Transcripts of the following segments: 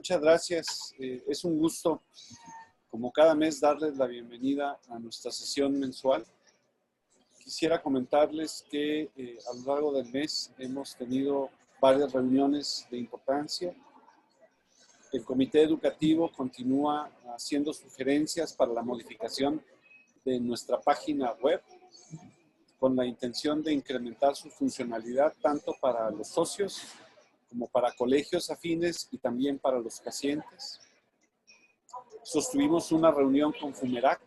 Muchas gracias. Es un gusto, como cada mes, darles la bienvenida a nuestra sesión mensual. Quisiera comentarles que a lo largo del mes hemos tenido varias reuniones de importancia. El comité educativo continúa haciendo sugerencias para la modificación de nuestra página web con la intención de incrementar su funcionalidad tanto para los socios como para colegios afines y también para los pacientes. Sostuvimos una reunión con FUMERAC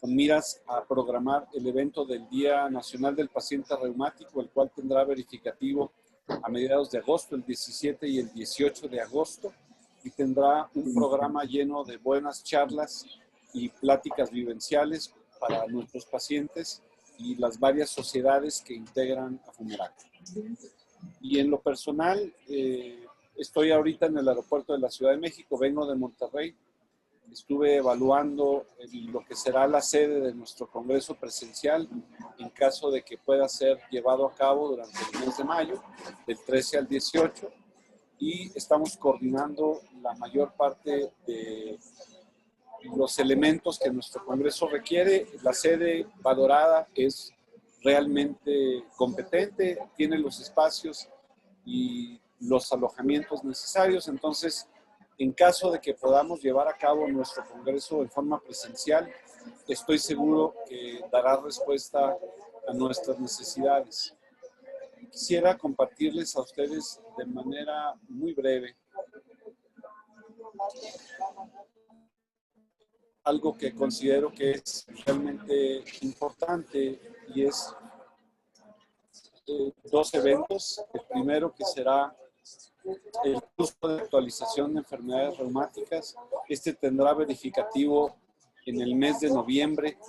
con miras a programar el evento del Día Nacional del Paciente Reumático, el cual tendrá verificativo a mediados de agosto, el 17 y el 18 de agosto, y tendrá un programa lleno de buenas charlas y pláticas vivenciales para nuestros pacientes y las varias sociedades que integran a FUMERAC. Y en lo personal, estoy ahorita en el aeropuerto de la Ciudad de México, vengo de Monterrey. Estuve evaluando lo que será la sede de nuestro congreso presencial en caso de que pueda ser llevado a cabo durante el mes de mayo, del 13 al 18, y estamos coordinando la mayor parte de los elementos que nuestro congreso requiere. La sede valorada es realmente competente, tiene los espacios y los alojamientos necesarios. Entonces, en caso de que podamos llevar a cabo nuestro congreso en forma presencial, estoy seguro que dará respuesta a nuestras necesidades. Quisiera compartirles a ustedes de manera muy breve algo que considero que es realmente importante, y es dos eventos. El primero, que será el curso de actualización de enfermedades reumáticas. Este tendrá verificativo en el mes de noviembre,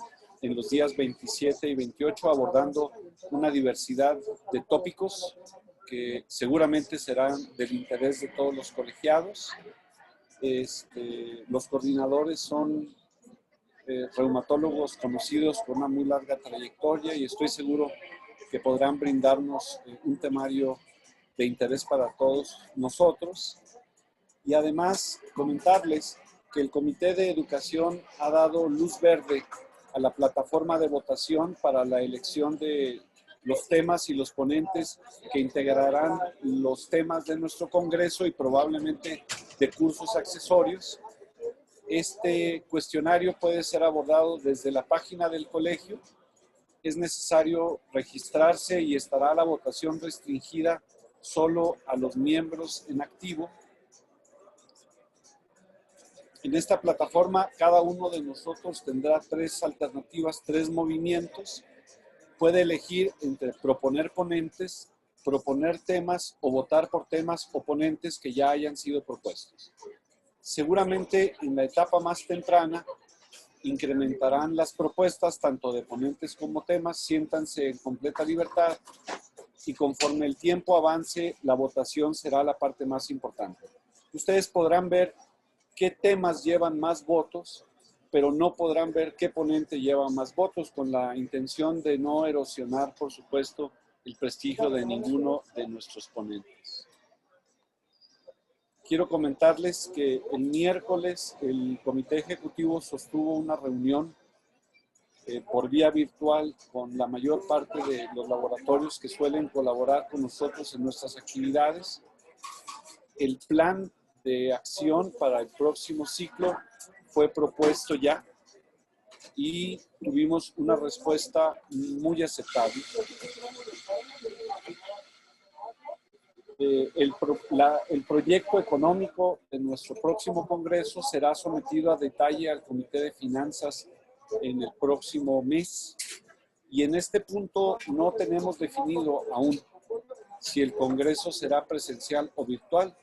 en los días 27 y 28, abordando una diversidad de tópicos que seguramente serán del interés de todos los colegiados. Los coordinadores son reumatólogos conocidos con una muy larga trayectoria, y estoy seguro que podrán brindarnos un temario de interés para todos nosotros. Y además comentarles que el Comité de Educación ha dado luz verde a la plataforma de votación para la elección de los temas y los ponentes que integrarán los temas de nuestro congreso y probablemente de cursos accesorios. Este cuestionario puede ser abordado desde la página del colegio. Es necesario registrarse y estará la votación restringida solo a los miembros en activo. En esta plataforma, cada uno de nosotros tendrá tres alternativas, tres movimientos. Puede elegir entre proponer ponentes, proponer temas o votar por temas o ponentes que ya hayan sido propuestos. Seguramente en la etapa más temprana incrementarán las propuestas tanto de ponentes como temas. Siéntanse en completa libertad, y conforme el tiempo avance, la votación será la parte más importante. Ustedes podrán ver qué temas llevan más votos, pero no podrán ver qué ponente lleva más votos, con la intención de no erosionar, por supuesto, el prestigio de ninguno de nuestros ponentes. Quiero comentarles que el miércoles el Comité Ejecutivo sostuvo una reunión por vía virtual con la mayor parte de los laboratorios que suelen colaborar con nosotros en nuestras actividades. El plan de acción para el próximo ciclo fue propuesto ya y tuvimos una respuesta muy aceptable. El proyecto económico de nuestro próximo congreso será sometido a detalle al Comité de Finanzas en el próximo mes, y en este punto no tenemos definido aún si el congreso será presencial o virtual.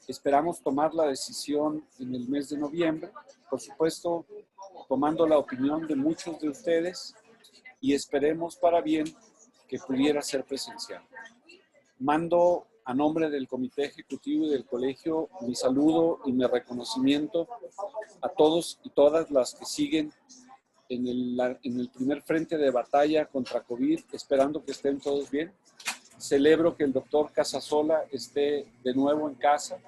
Esperamos tomar la decisión en el mes de noviembre, por supuesto tomando la opinión de muchos de ustedes, y esperemos para bien que pudiera ser presencial. Mando a nombre del Comité Ejecutivo y del Colegio mi saludo y mi reconocimiento a todos y todas las que siguen en el primer frente de batalla contra COVID, esperando que estén todos bien. Celebro que el doctor Casasola esté de nuevo en casa.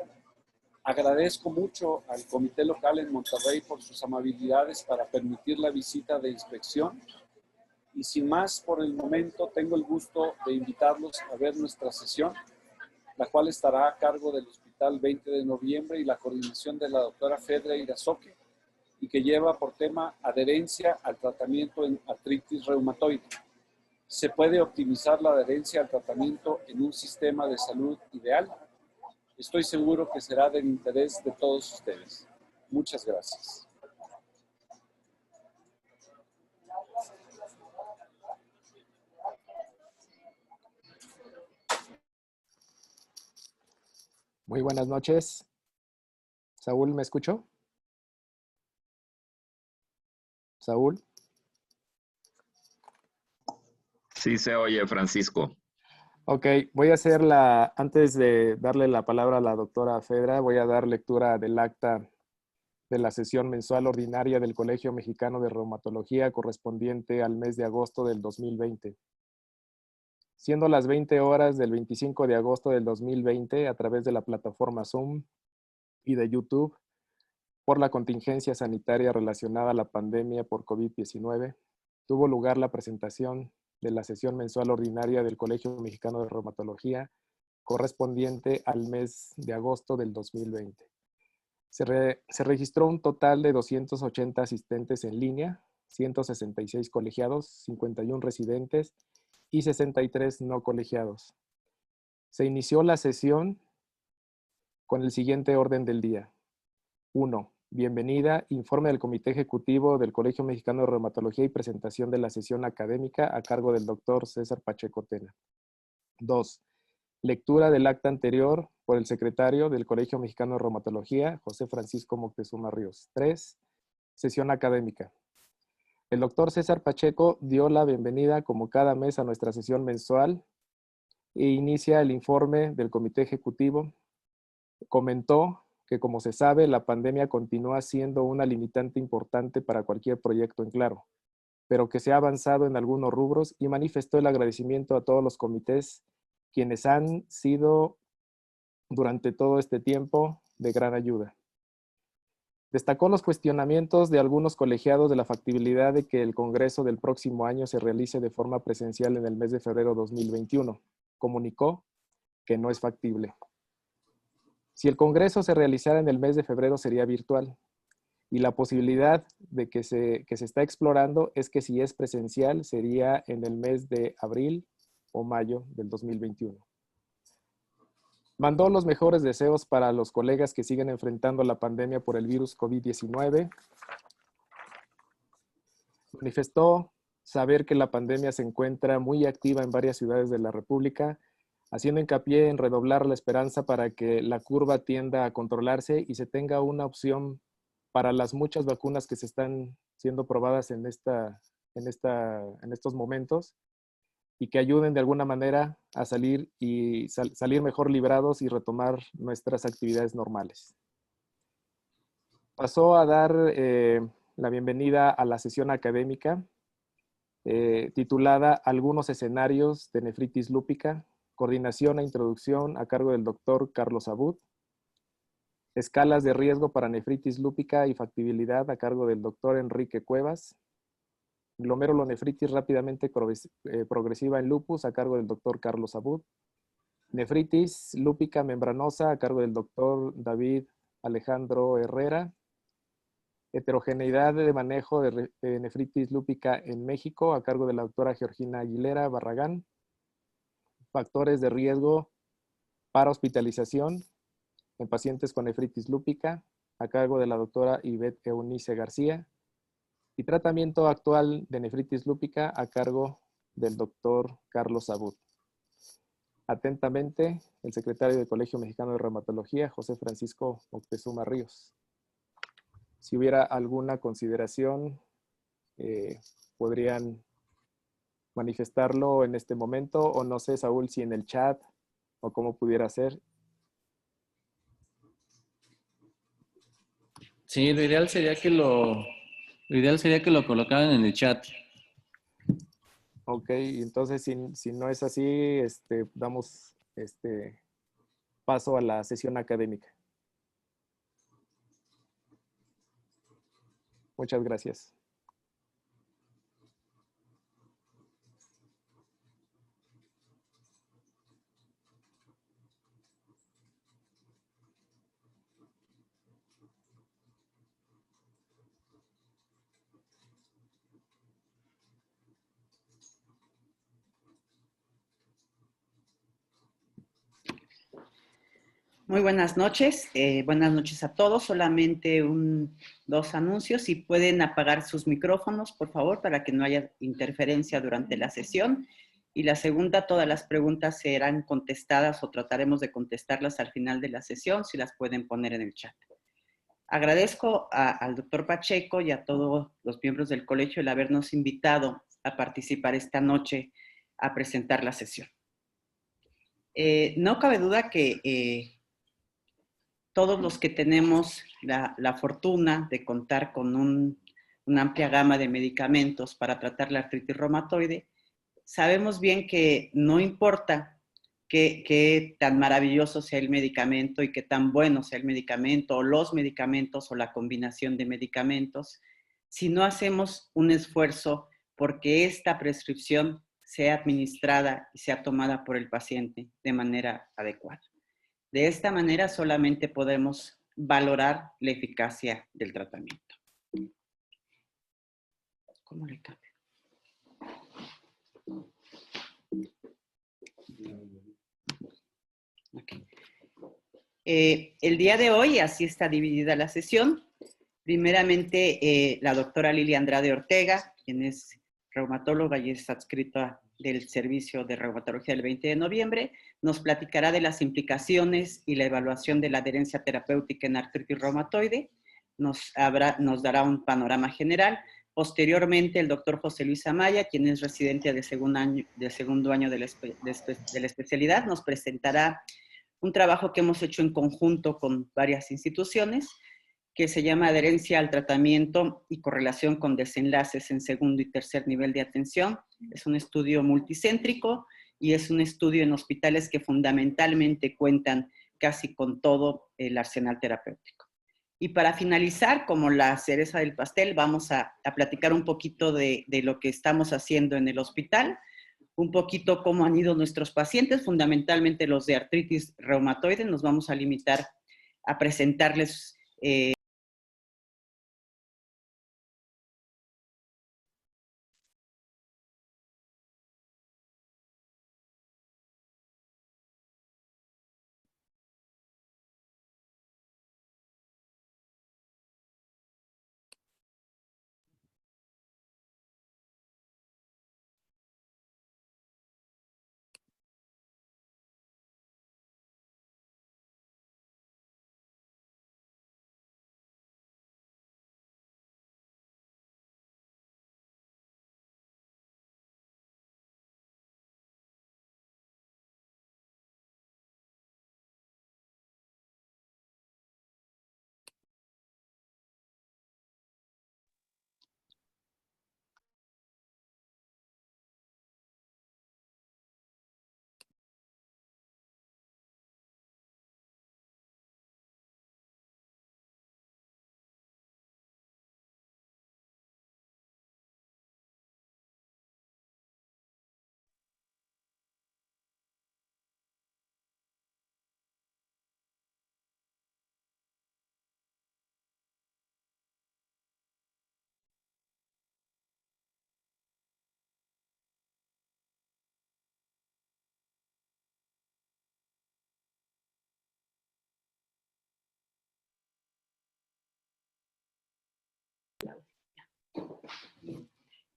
Agradezco mucho al comité local en Monterrey por sus amabilidades para permitir la visita de inspección. Y sin más, por el momento, tengo el gusto de invitarlos a ver nuestra sesión, la cual estará a cargo del Hospital 20 de Noviembre y la coordinación de la doctora Fedra Irazoque, y que lleva por tema adherencia al tratamiento en artritis reumatoide. ¿Se puede optimizar la adherencia al tratamiento en un sistema de salud ideal? Estoy seguro que será del interés de todos ustedes. Muchas gracias. Muy buenas noches. Saúl, ¿me escuchó? Saúl. Sí se oye, Francisco. Ok, voy a hacer antes de darle la palabra a la doctora Fedra, voy a dar lectura del acta de la sesión mensual ordinaria del Colegio Mexicano de Reumatología correspondiente al mes de agosto del 2020. Siendo las 20 horas del 25 de agosto del 2020, a través de la plataforma Zoom y de YouTube, por la contingencia sanitaria relacionada a la pandemia por COVID-19, tuvo lugar la presentación de la sesión mensual ordinaria del Colegio Mexicano de Reumatología correspondiente al mes de agosto del 2020. Se registró un total de 280 asistentes en línea, 166 colegiados, 51 residentes y 63 no colegiados. Se inició la sesión con el siguiente orden del día. 1. Bienvenida, informe del Comité Ejecutivo del Colegio Mexicano de Reumatología y presentación de la sesión académica a cargo del doctor César Pacheco Tena. 2. Lectura del acta anterior por el secretario del Colegio Mexicano de Reumatología, José Francisco Moctezuma Ríos. 3. Sesión académica. El doctor César Pacheco dio la bienvenida como cada mes a nuestra sesión mensual e inicia el informe del Comité Ejecutivo. Comentó que, como se sabe, la pandemia continúa siendo una limitante importante para cualquier proyecto en Claro, pero que se ha avanzado en algunos rubros y manifestó el agradecimiento a todos los comités quienes han sido durante todo este tiempo de gran ayuda. Destacó los cuestionamientos de algunos colegiados de la factibilidad de que el Congreso del próximo año se realice de forma presencial en el mes de febrero 2021. Comunicó que no es factible. Si el Congreso se realizara en el mes de febrero sería virtual, y la posibilidad de que se está explorando es que si es presencial sería en el mes de abril o mayo del 2021. Mandó los mejores deseos para los colegas que siguen enfrentando la pandemia por el virus COVID-19. Manifestó saber que la pandemia se encuentra muy activa en varias ciudades de la República, haciendo hincapié en redoblar la esperanza para que la curva tienda a controlarse y se tenga una opción para las muchas vacunas que se están siendo probadas en estos momentos y que ayuden de alguna manera a salir mejor librados y retomar nuestras actividades normales. Pasó a dar la bienvenida a la sesión académica titulada Algunos escenarios de nefritis lúpica, coordinación e introducción a cargo del doctor Carlos Abud, escalas de riesgo para nefritis lúpica y factibilidad a cargo del doctor Enrique Cuevas, glomerulonefritis rápidamente progresiva en lupus a cargo del doctor Carlos Abud, nefritis lúpica membranosa a cargo del doctor David Alejandro Herrera, heterogeneidad de manejo de nefritis lúpica en México a cargo de la doctora Georgina Aguilera Barragán, factores de riesgo para hospitalización en pacientes con nefritis lúpica a cargo de la doctora Ivette Eunice García, y tratamiento actual de nefritis lúpica a cargo del doctor Carlos Abud. Atentamente, el secretario del Colegio Mexicano de Reumatología, José Francisco Moctezuma Ríos. Si hubiera alguna consideración, podrían manifestarlo en este momento, o no sé, Saúl, si en el chat o cómo pudiera ser. Sí, lo ideal sería que lo colocaran en el chat. Ok, entonces si no es así, damos paso a la sesión académica. Muchas gracias. Muy buenas noches a todos. Solamente dos anuncios. Si pueden apagar sus micrófonos, por favor, para que no haya interferencia durante la sesión. Y la segunda, todas las preguntas serán contestadas o trataremos de contestarlas al final de la sesión, si las pueden poner en el chat. Agradezco al doctor Pacheco y a todos los miembros del colegio el habernos invitado a participar esta noche a presentar la sesión. No cabe duda que todos los que tenemos la fortuna de contar con una amplia gama de medicamentos para tratar la artritis reumatoide, sabemos bien que no importa qué tan maravilloso sea el medicamento y qué tan bueno sea el medicamento o los medicamentos o la combinación de medicamentos, si no hacemos un esfuerzo porque esta prescripción sea administrada y sea tomada por el paciente de manera adecuada. De esta manera solamente podemos valorar la eficacia del tratamiento. ¿Cómo le cambio? Okay. El día de hoy, así está dividida la sesión. Primeramente, la doctora Lilia Andrade Ortega, quien es reumatóloga y es adscrita del Servicio de Reumatología del 20 de noviembre, nos platicará de las implicaciones y la evaluación de la adherencia terapéutica en artritis reumatoide. Nos dará un panorama general. Posteriormente, el doctor José Luis Amaya, quien es residente de segundo año de la especialidad, nos presentará un trabajo que hemos hecho en conjunto con varias instituciones, que se llama Adherencia al Tratamiento y Correlación con Desenlaces en Segundo y Tercer Nivel de Atención. Es un estudio multicéntrico y es un estudio en hospitales que fundamentalmente cuentan casi con todo el arsenal terapéutico. Y para finalizar, como la cereza del pastel, vamos a platicar un poquito de lo que estamos haciendo en el hospital, un poquito cómo han ido nuestros pacientes, fundamentalmente los de artritis reumatoide. Nos vamos a limitar a presentarles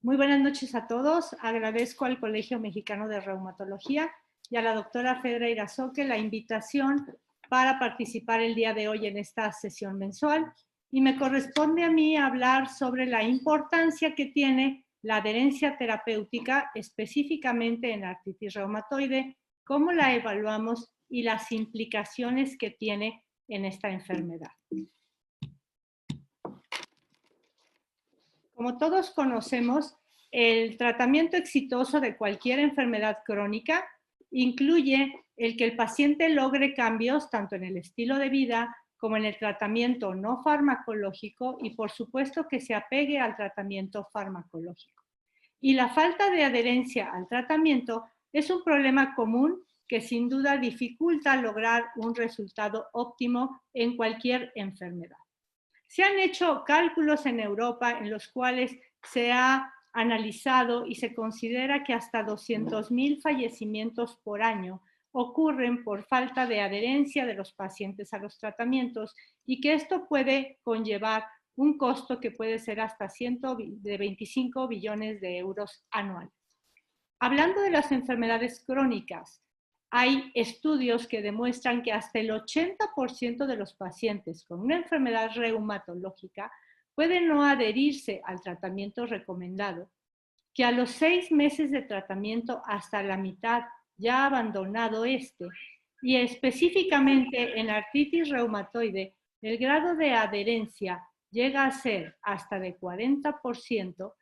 Muy buenas noches a todos. Agradezco al Colegio Mexicano de Reumatología y a la doctora Fedra Irazoque la invitación para participar el día de hoy en esta sesión mensual. Y me corresponde a mí hablar sobre la importancia que tiene la adherencia terapéutica, específicamente en artritis reumatoide, cómo la evaluamos y las implicaciones que tiene en esta enfermedad. Como todos conocemos, el tratamiento exitoso de cualquier enfermedad crónica incluye el que el paciente logre cambios tanto en el estilo de vida como en el tratamiento no farmacológico y por supuesto que se apegue al tratamiento farmacológico. Y la falta de adherencia al tratamiento es un problema común que sin duda dificulta lograr un resultado óptimo en cualquier enfermedad. Se han hecho cálculos en Europa en los cuales se ha analizado y se considera que hasta 200,000 fallecimientos por año ocurren por falta de adherencia de los pacientes a los tratamientos y que esto puede conllevar un costo que puede ser hasta 125 billones de euros anuales. Hablando de las enfermedades crónicas, hay estudios que demuestran que hasta el 80% de los pacientes con una enfermedad reumatológica pueden no adherirse al tratamiento recomendado, que a los 6 meses de tratamiento hasta la mitad ya ha abandonado este, y específicamente en artritis reumatoide, el grado de adherencia llega a ser hasta de 40%,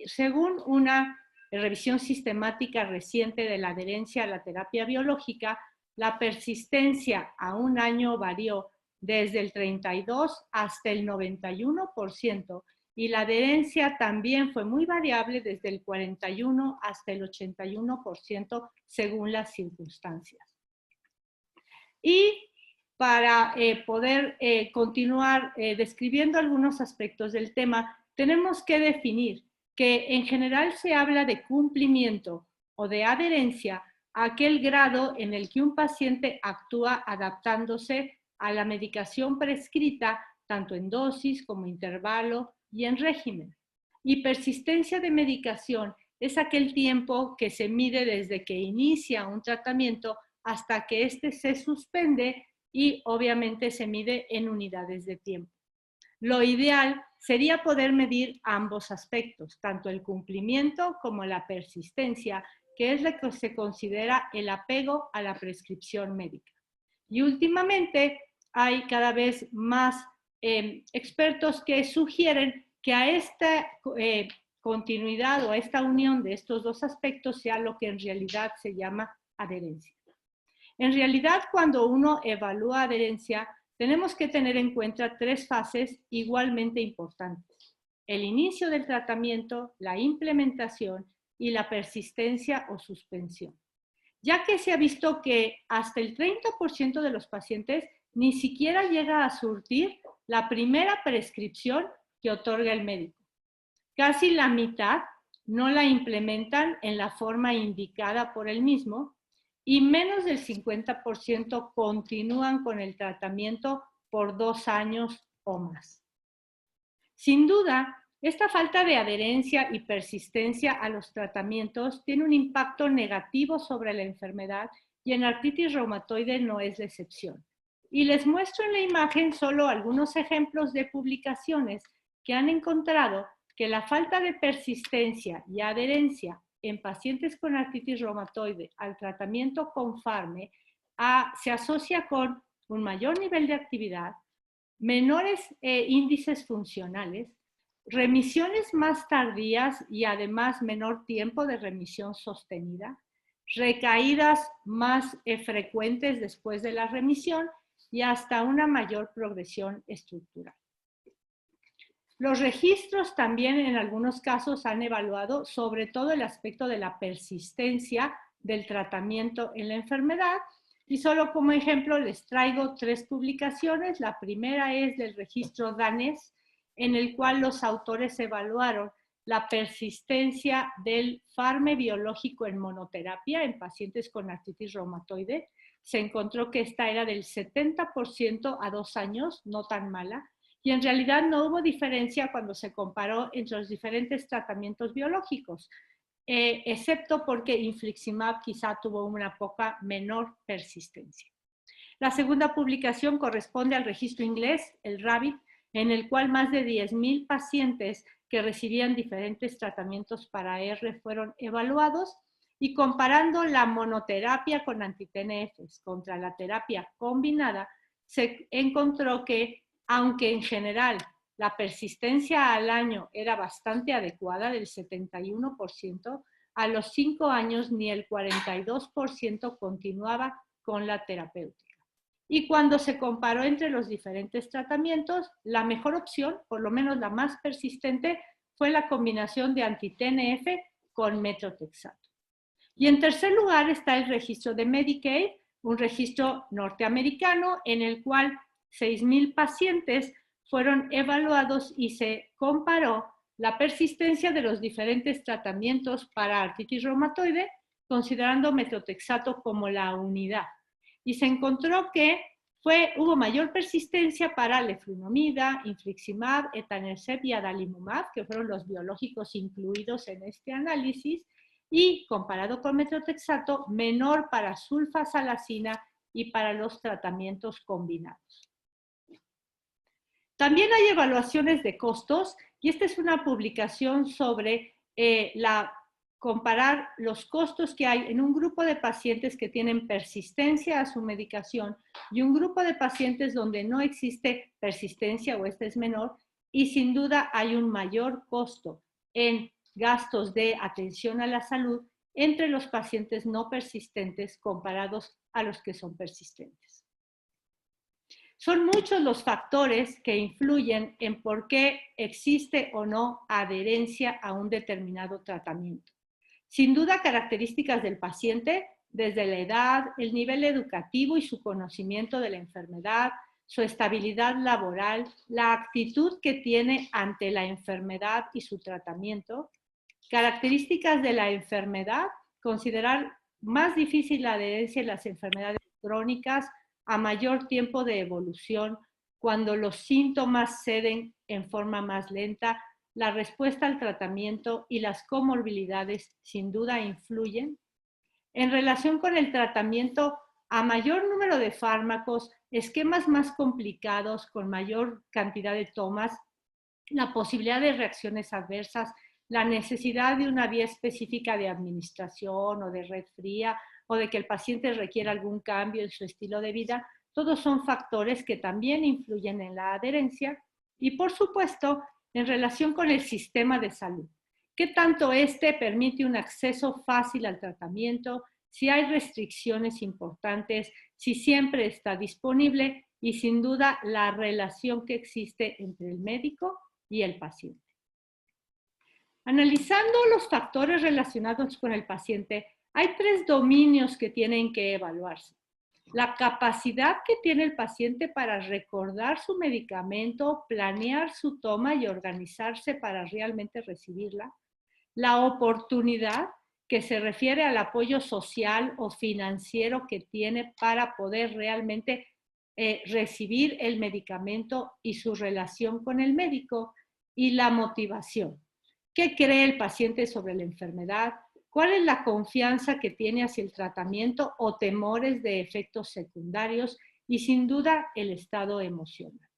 según una revisión sistemática reciente de la adherencia a la terapia biológica. La persistencia a un año varió desde el 32 hasta el 91%, y la adherencia también fue muy variable desde el 41 hasta el 81% según las circunstancias. Y para poder continuar describiendo algunos aspectos del tema, tenemos que definir que en general se habla de cumplimiento o de adherencia a aquel grado en el que un paciente actúa adaptándose a la medicación prescrita, tanto en dosis como intervalo y en régimen. Y persistencia de medicación es aquel tiempo que se mide desde que inicia un tratamiento hasta que éste se suspende, y obviamente se mide en unidades de tiempo. Lo ideal sería poder medir ambos aspectos, tanto el cumplimiento como la persistencia, que es lo que se considera el apego a la prescripción médica. Y últimamente hay cada vez más expertos que sugieren que a esta continuidad o a esta unión de estos dos aspectos sea lo que en realidad se llama adherencia. En realidad, cuando uno evalúa adherencia, tenemos que tener en cuenta 3 fases igualmente importantes: el inicio del tratamiento, la implementación y la persistencia o suspensión. Ya que se ha visto que hasta el 30% de los pacientes ni siquiera llega a surtir la primera prescripción que otorga el médico. Casi la mitad no la implementan en la forma indicada por el mismo, y menos del 50% continúan con el tratamiento por 2 años o más. Sin duda, esta falta de adherencia y persistencia a los tratamientos tiene un impacto negativo sobre la enfermedad, y en artritis reumatoide no es la excepción. Y les muestro en la imagen solo algunos ejemplos de publicaciones que han encontrado que la falta de persistencia y adherencia en pacientes con artritis reumatoide al tratamiento con FARME se asocia con un mayor nivel de actividad, menores índices funcionales, remisiones más tardías y además menor tiempo de remisión sostenida, recaídas más frecuentes después de la remisión y hasta una mayor progresión estructural. Los registros también en algunos casos han evaluado sobre todo el aspecto de la persistencia del tratamiento en la enfermedad, y solo como ejemplo les traigo 3 publicaciones. La primera es del registro danés, en el cual los autores evaluaron la persistencia del FARME biológico en monoterapia en pacientes con artritis reumatoide. Se encontró que esta era del 70% a 2 años, no tan mala. Y en realidad no hubo diferencia cuando se comparó entre los diferentes tratamientos biológicos, excepto porque infliximab quizá tuvo una poca menor persistencia. La segunda publicación corresponde al registro inglés, el RABBIT, en el cual más de 10,000 pacientes que recibían diferentes tratamientos para R fueron evaluados, y comparando la monoterapia con anti-TNFs contra la terapia combinada, se encontró que aunque en general la persistencia al año era bastante adecuada, del 71%, a los 5 años ni el 42% continuaba con la terapéutica. y cuando se comparó entre los diferentes tratamientos, la mejor opción, por lo menos la más persistente, fue la combinación de anti-TNF con metotrexato. Y en tercer lugar está el registro de Medicaid, un registro norteamericano en el cual 6,000 pacientes fueron evaluados y se comparó la persistencia de los diferentes tratamientos para artritis reumatoide, considerando metotrexato como la unidad. Y se encontró que hubo mayor persistencia para leflunomida, infliximab, etanercept y adalimumab, que fueron los biológicos incluidos en este análisis, y comparado con metotrexato, menor para sulfasalacina y para los tratamientos combinados. También hay evaluaciones de costos, y esta es una publicación sobre comparar los costos que hay en un grupo de pacientes que tienen persistencia a su medicación y un grupo de pacientes donde no existe persistencia o este es menor, y sin duda hay un mayor costo en gastos de atención a la salud entre los pacientes no persistentes comparados a los que son persistentes. Son muchos los factores que influyen en por qué existe o no adherencia a un determinado tratamiento. Sin duda, características del paciente, desde la edad, el nivel educativo y su conocimiento de la enfermedad, su estabilidad laboral, la actitud que tiene ante la enfermedad y su tratamiento, características de la enfermedad, considerar más difícil la adherencia en las enfermedades crónicas a mayor tiempo de evolución, cuando los síntomas ceden en forma más lenta, la respuesta al tratamiento y las comorbilidades sin duda influyen. En relación con el tratamiento, a mayor número de fármacos, esquemas más complicados con mayor cantidad de tomas, la posibilidad de reacciones adversas, la necesidad de una vía específica de administración o de red fría o de que el paciente requiera algún cambio en su estilo de vida, todos son factores que también influyen en la adherencia y, por supuesto, en relación con el sistema de salud. ¿Qué tanto este permite un acceso fácil al tratamiento? Si hay restricciones importantes, si siempre está disponible y sin duda la relación que existe entre el médico y el paciente. Analizando los factores relacionados con el paciente, hay 3 dominios que tienen que evaluarse. La capacidad que tiene el paciente para recordar su medicamento, planear su toma y organizarse para realmente recibirla. La oportunidad, que se refiere al apoyo social o financiero que tiene para poder realmente recibir el medicamento y su relación con el médico. Y la motivación. ¿Qué cree el paciente sobre la enfermedad? ¿Cuál es la confianza que tiene hacia el tratamiento o temores de efectos secundarios? Y sin duda el estado emocional.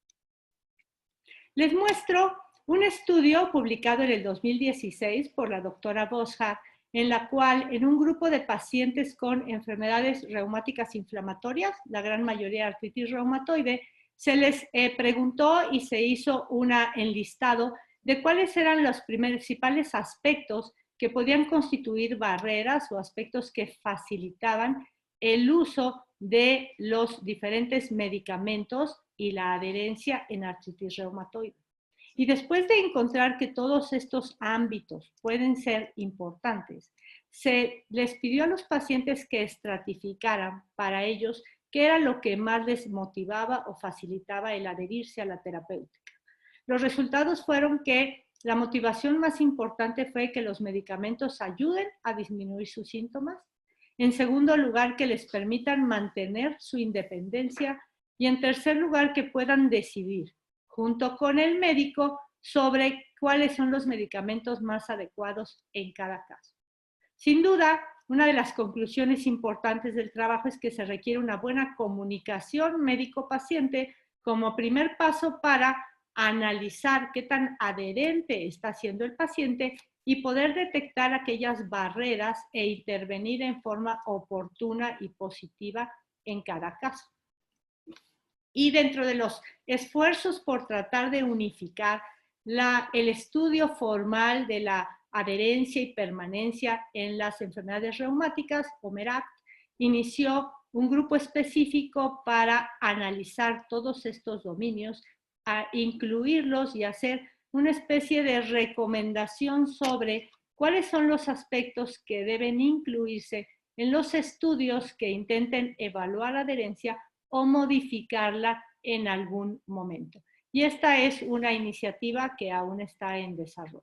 Les muestro un estudio publicado en el 2016 por la doctora Boschardt, en la cual en un grupo de pacientes con enfermedades reumáticas inflamatorias, la gran mayoría artritis reumatoide, se les preguntó y se hizo un enlistado de cuáles eran los principales aspectos que podían constituir barreras o aspectos que facilitaban el uso de los diferentes medicamentos y la adherencia en artritis reumatoide. Y después de encontrar que todos estos ámbitos pueden ser importantes, se les pidió a los pacientes que estratificaran para ellos qué era lo que más les motivaba o facilitaba el adherirse a la terapéutica. Los resultados fueron que la motivación más importante fue que los medicamentos ayuden a disminuir sus síntomas. En segundo lugar, que les permitan mantener su independencia. Y en tercer lugar, que puedan decidir junto con el médico sobre cuáles son los medicamentos más adecuados en cada caso. Sin duda, una de las conclusiones importantes del trabajo es que se requiere una buena comunicación médico-paciente como primer paso para analizar qué tan adherente está siendo el paciente y poder detectar aquellas barreras e intervenir en forma oportuna y positiva en cada caso. Y dentro de los esfuerzos por tratar de unificar el estudio formal de la adherencia y permanencia en las enfermedades reumáticas, o MERACT, inició un grupo específico para analizar todos estos dominios, a incluirlos y hacer una especie de recomendación sobre cuáles son los aspectos que deben incluirse en los estudios que intenten evaluar la adherencia o modificarla en algún momento. Y esta es una iniciativa que aún está en desarrollo.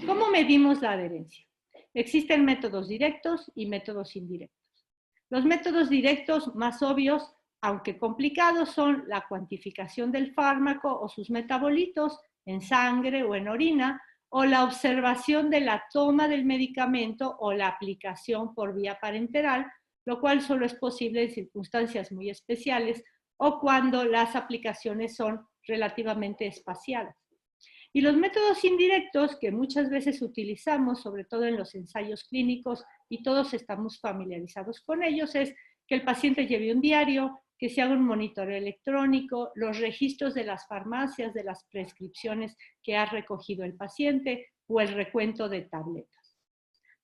¿Cómo medimos la adherencia? Existen métodos directos y métodos indirectos. Los métodos directos más obvios, aunque complicados, son la cuantificación del fármaco o sus metabolitos en sangre o en orina, o la observación de la toma del medicamento o la aplicación por vía parenteral, lo cual solo es posible en circunstancias muy especiales o cuando las aplicaciones son relativamente espaciadas. Y los métodos indirectos que muchas veces utilizamos, sobre todo en los ensayos clínicos, y todos estamos familiarizados con ellos, es que el paciente lleve un diario, que se haga un monitoreo electrónico, los registros de las farmacias, de las prescripciones que ha recogido el paciente o el recuento de tabletas.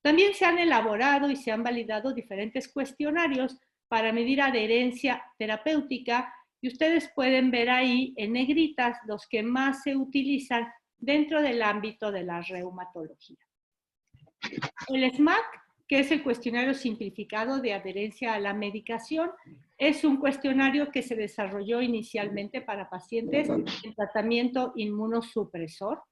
También se han elaborado y se han validado diferentes cuestionarios para medir adherencia terapéutica y ustedes pueden ver ahí en negritas los que más se utilizan dentro del ámbito de la reumatología. El SMAC, que es el cuestionario simplificado de adherencia a la medicación, es un cuestionario que se desarrolló inicialmente para pacientes en tratamiento inmunosupresor,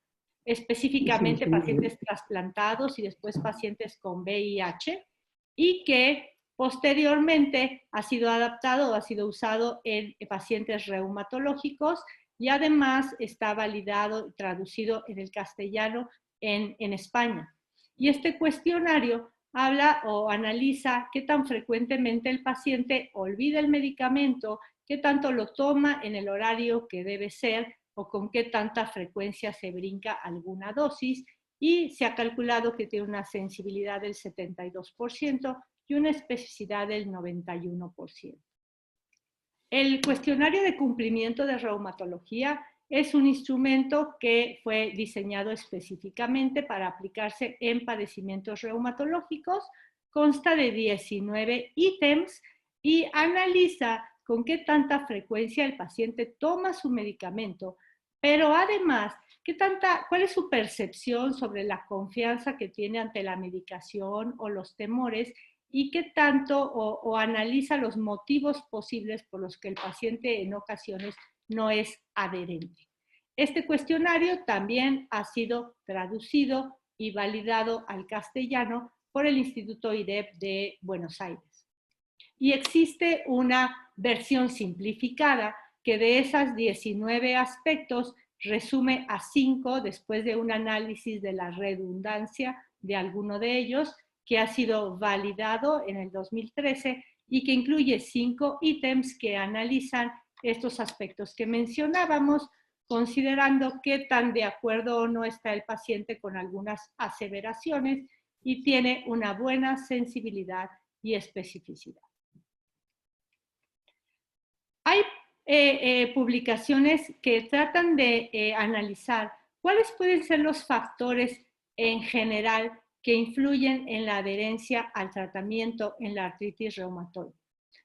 específicamente pacientes trasplantados y después pacientes con VIH, y que posteriormente ha sido adaptado o ha sido usado en pacientes reumatológicos y además está validado y traducido en el castellano en España. Y este cuestionario habla o analiza qué tan frecuentemente el paciente olvida el medicamento, qué tanto lo toma en el horario que debe ser o con qué tanta frecuencia se brinca alguna dosis, y se ha calculado que tiene una sensibilidad del 72% y una especificidad del 91%. El cuestionario de cumplimiento de reumatología es un instrumento que fue diseñado específicamente para aplicarse en padecimientos reumatológicos, consta de 19 ítems y analiza con qué tanta frecuencia el paciente toma su medicamento, pero además, ¿cuál es su percepción sobre la confianza que tiene ante la medicación o los temores? Y qué tanto o analiza los motivos posibles por los que el paciente en ocasiones no es adherente. Este cuestionario también ha sido traducido y validado al castellano por el Instituto IDEP de Buenos Aires. Y existe una versión simplificada que de esas 19 aspectos resume a 5 después de un análisis de la redundancia de alguno de ellos, que ha sido validado en el 2013 y que incluye 5 ítems que analizan estos aspectos que mencionábamos, considerando qué tan de acuerdo o no está el paciente con algunas aseveraciones y tiene una buena sensibilidad y especificidad. Hay publicaciones que tratan de analizar cuáles pueden ser los factores en general que influyen en la adherencia al tratamiento en la artritis reumatoide.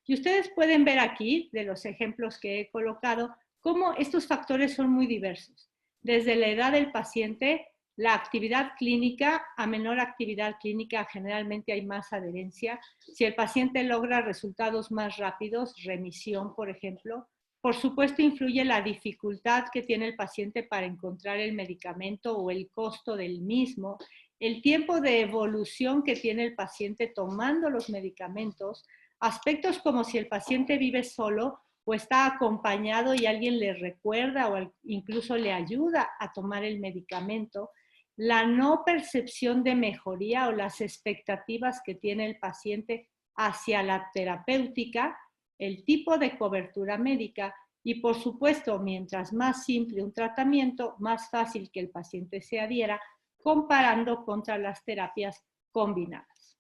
Y ustedes pueden ver aquí, de los ejemplos que he colocado, cómo estos factores son muy diversos. Desde la edad del paciente, la actividad clínica, a menor actividad clínica generalmente hay más adherencia. Si el paciente logra resultados más rápidos, remisión, por ejemplo, por supuesto influye la dificultad que tiene el paciente para encontrar el medicamento o el costo del mismo, el tiempo de evolución que tiene el paciente tomando los medicamentos, aspectos como si el paciente vive solo o está acompañado y alguien le recuerda o incluso le ayuda a tomar el medicamento, la no percepción de mejoría o las expectativas que tiene el paciente hacia la terapéutica, el tipo de cobertura médica y, por supuesto, mientras más simple un tratamiento, más fácil que el paciente se adhiera, comparando contra las terapias combinadas.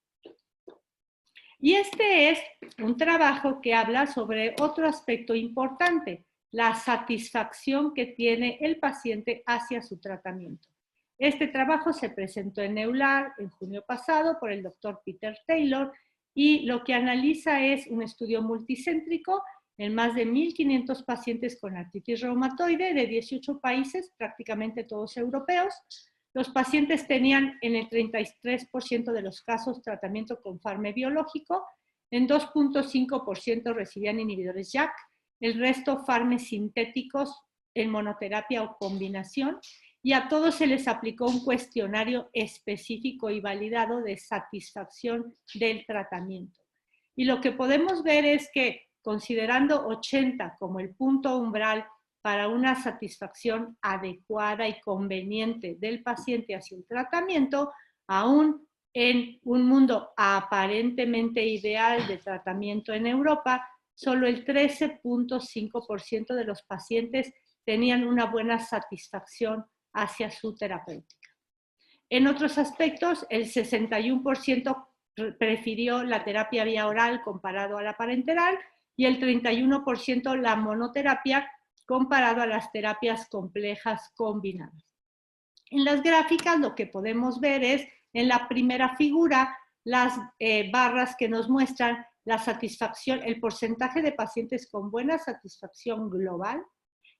Y este es un trabajo que habla sobre otro aspecto importante, la satisfacción que tiene el paciente hacia su tratamiento. Este trabajo se presentó en EULAR en junio pasado por el doctor Peter Taylor y lo que analiza es un estudio multicéntrico en más de 1.500 pacientes con artritis reumatoide de 18 países, prácticamente todos europeos. Los pacientes tenían en el 33% de los casos tratamiento con fármaco biológico, en 2.5% recibían inhibidores JAK, el resto fármacos sintéticos en monoterapia o combinación, y a todos se les aplicó un cuestionario específico y validado de satisfacción del tratamiento. Y lo que podemos ver es que, considerando 80 como el punto umbral para una satisfacción adecuada y conveniente del paciente hacia el tratamiento, aún en un mundo aparentemente ideal de tratamiento en Europa, solo el 13.5% de los pacientes tenían una buena satisfacción hacia su terapéutica. En otros aspectos, el 61% prefirió la terapia vía oral comparado a la parenteral y el 31% la monoterapia comparado a las terapias complejas combinadas. En las gráficas lo que podemos ver es, en la primera figura, las barras que nos muestran la satisfacción, el porcentaje de pacientes con buena satisfacción global,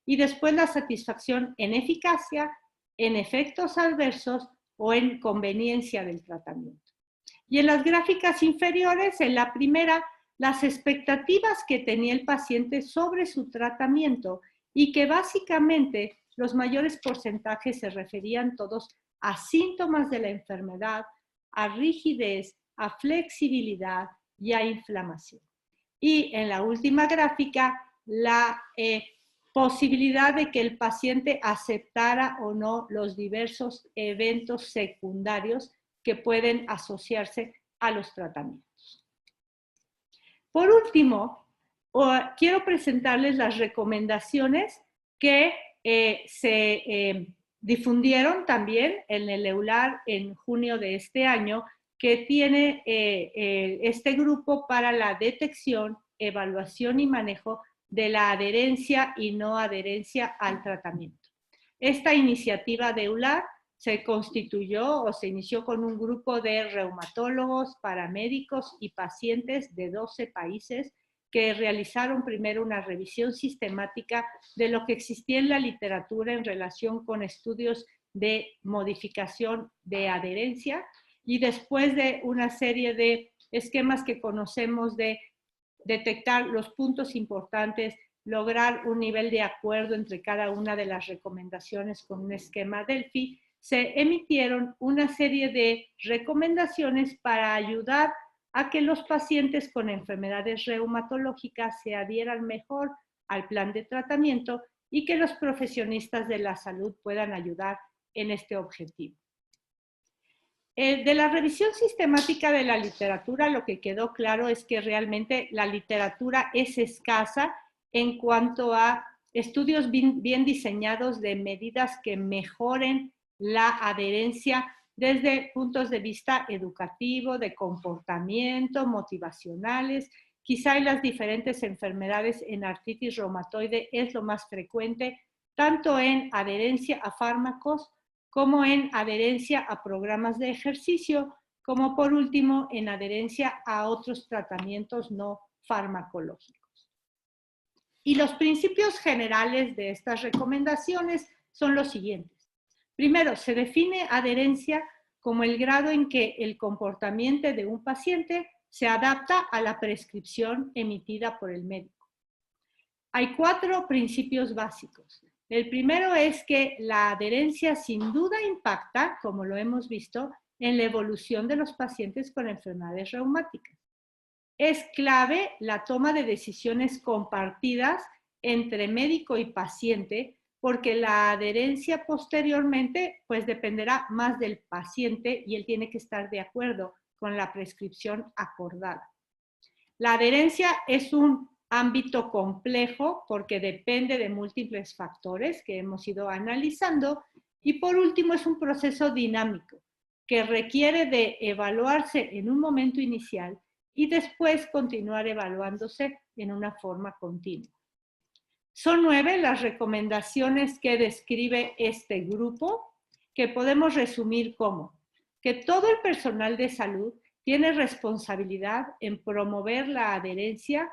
y después la satisfacción en eficacia, en efectos adversos o en conveniencia del tratamiento. Y en las gráficas inferiores, en la primera, las expectativas que tenía el paciente sobre su tratamiento y que básicamente los mayores porcentajes se referían todos a síntomas de la enfermedad, a rigidez, a flexibilidad y a inflamación. Y en la última gráfica, la posibilidad de que el paciente aceptara o no los diversos eventos secundarios que pueden asociarse a los tratamientos. Por último, quiero presentarles las recomendaciones que se difundieron también en el EULAR en junio de este año, que tiene este grupo para la detección, evaluación y manejo de la adherencia y no adherencia al tratamiento. Esta iniciativa de EULAR se constituyó o se inició con un grupo de reumatólogos, paramédicos y pacientes de 12 países que realizaron primero una revisión sistemática de lo que existía en la literatura en relación con estudios de modificación de adherencia, y después de una serie de esquemas que conocemos de detectar los puntos importantes, lograr un nivel de acuerdo entre cada una de las recomendaciones con un esquema Delphi, se emitieron una serie de recomendaciones para ayudar a que los pacientes con enfermedades reumatológicas se adhieran mejor al plan de tratamiento y que los profesionistas de la salud puedan ayudar en este objetivo. De la revisión sistemática de la literatura, lo que quedó claro es que realmente la literatura es escasa en cuanto a estudios bien diseñados de medidas que mejoren la adherencia desde puntos de vista educativo, de comportamiento, motivacionales. Quizá en las diferentes enfermedades en artritis reumatoide es lo más frecuente, tanto en adherencia a fármacos como en adherencia a programas de ejercicio, como por último en adherencia a otros tratamientos no farmacológicos. Y los principios generales de estas recomendaciones son los siguientes. Primero, se define adherencia como el grado en que el comportamiento de un paciente se adapta a la prescripción emitida por el médico. Hay 4 principios básicos. El primero es que la adherencia sin duda impacta, como lo hemos visto, en la evolución de los pacientes con enfermedades reumáticas. Es clave la toma de decisiones compartidas entre médico y paciente, porque la adherencia posteriormente pues dependerá más del paciente y él tiene que estar de acuerdo con la prescripción acordada. La adherencia es un ámbito complejo porque depende de múltiples factores que hemos ido analizando, y por último es un proceso dinámico que requiere de evaluarse en un momento inicial y después continuar evaluándose en una forma continua. Son 9 las recomendaciones que describe este grupo, que podemos resumir como que todo el personal de salud tiene responsabilidad en promover la adherencia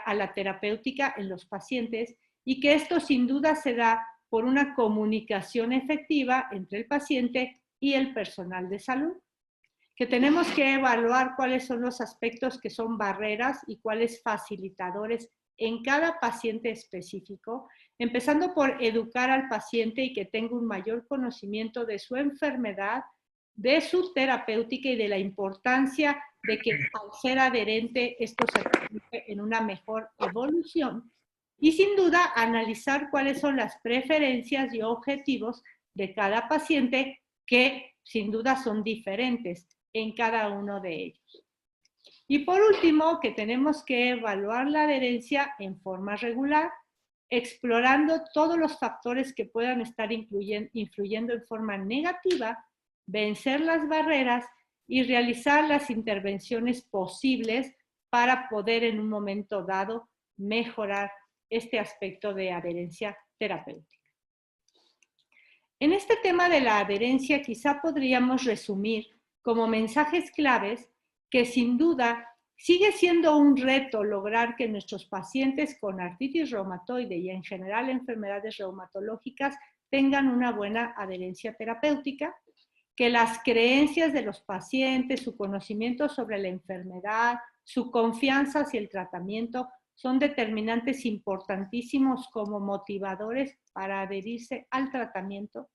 a la terapéutica en los pacientes y que esto sin duda se da por una comunicación efectiva entre el paciente y el personal de salud, que tenemos que evaluar cuáles son los aspectos que son barreras y cuáles facilitadores en cada paciente específico, empezando por educar al paciente y que tenga un mayor conocimiento de su enfermedad, de su terapéutica y de la importancia de que al ser adherente esto se traduce en una mejor evolución. Y sin duda analizar cuáles son las preferencias y objetivos de cada paciente que sin duda son diferentes en cada uno de ellos. Y por último, que tenemos que evaluar la adherencia en forma regular, explorando todos los factores que puedan estar influyendo en forma negativa, vencer las barreras y realizar las intervenciones posibles para poder en un momento dado mejorar este aspecto de adherencia terapéutica. En este tema de la adherencia quizá podríamos resumir como mensajes claves que sin duda sigue siendo un reto lograr que nuestros pacientes con artritis reumatoide y en general enfermedades reumatológicas tengan una buena adherencia terapéutica, que las creencias de los pacientes, su conocimiento sobre la enfermedad, su confianza hacia el tratamiento son determinantes importantísimos como motivadores para adherirse al tratamiento,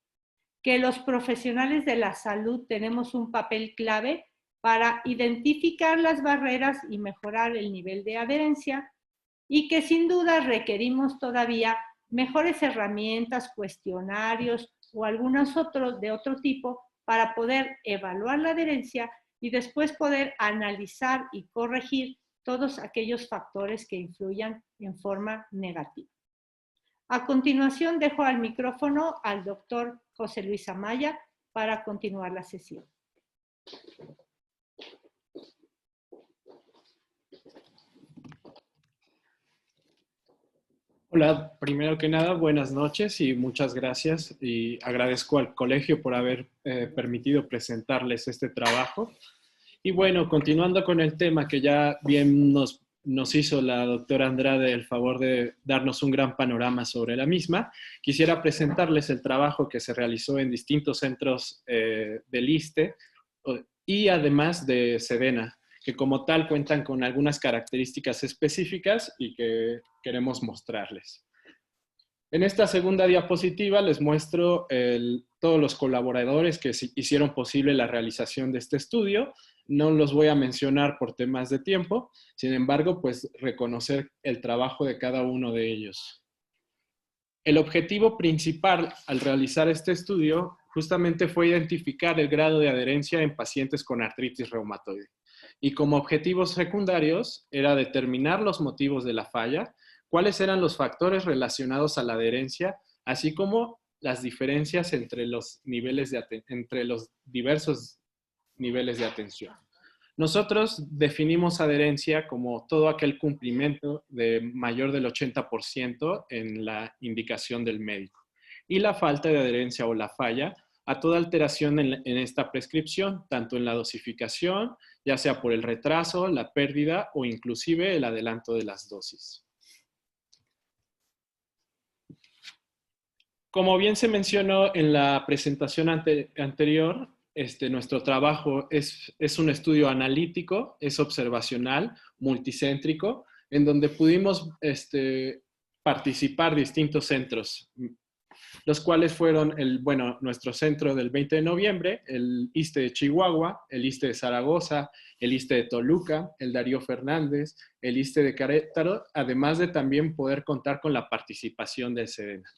que los profesionales de la salud tenemos un papel clave para identificar las barreras y mejorar el nivel de adherencia y que sin duda requerimos todavía mejores herramientas, cuestionarios o algunos otros de otro tipo para poder evaluar la adherencia y después poder analizar y corregir todos aquellos factores que influyan en forma negativa. A continuación dejo al micrófono al doctor José Luis Amaya para continuar la sesión. Hola, primero que nada, buenas noches y muchas gracias y agradezco al colegio por haber permitido presentarles este trabajo. Y bueno, continuando con el tema que ya bien nos hizo la doctora Andrade el favor de darnos un gran panorama sobre la misma, quisiera presentarles el trabajo que se realizó en distintos centros del ISSSTE y además de Sedena, que como tal cuentan con algunas características específicas y que queremos mostrarles. En esta segunda diapositiva les muestro todos los colaboradores que hicieron posible la realización de este estudio. No los voy a mencionar por temas de tiempo, sin embargo, pues reconocer el trabajo de cada uno de ellos. El objetivo principal al realizar este estudio justamente fue identificar el grado de adherencia en pacientes con artritis reumatoide. Y como objetivos secundarios era determinar los motivos de la falla, cuáles eran los factores relacionados a la adherencia, así como las diferencias entre los diversos niveles de atención. Nosotros definimos adherencia como todo aquel cumplimiento de mayor del 80% en la indicación del médico. Y la falta de adherencia o la falla a toda alteración en esta prescripción, tanto en la dosificación, ya sea por el retraso, la pérdida o inclusive el adelanto de las dosis. Como bien se mencionó en la presentación anterior, nuestro trabajo es un estudio analítico, es observacional, multicéntrico, en donde pudimos participar distintos centros, los cuales fueron nuestro centro del 20 de noviembre, el ISSSTE de Chihuahua, el ISSSTE de Zaragoza, el ISSSTE de Toluca, el Darío Fernández, el ISSSTE de Querétaro, además de también poder contar con la participación del Sedena.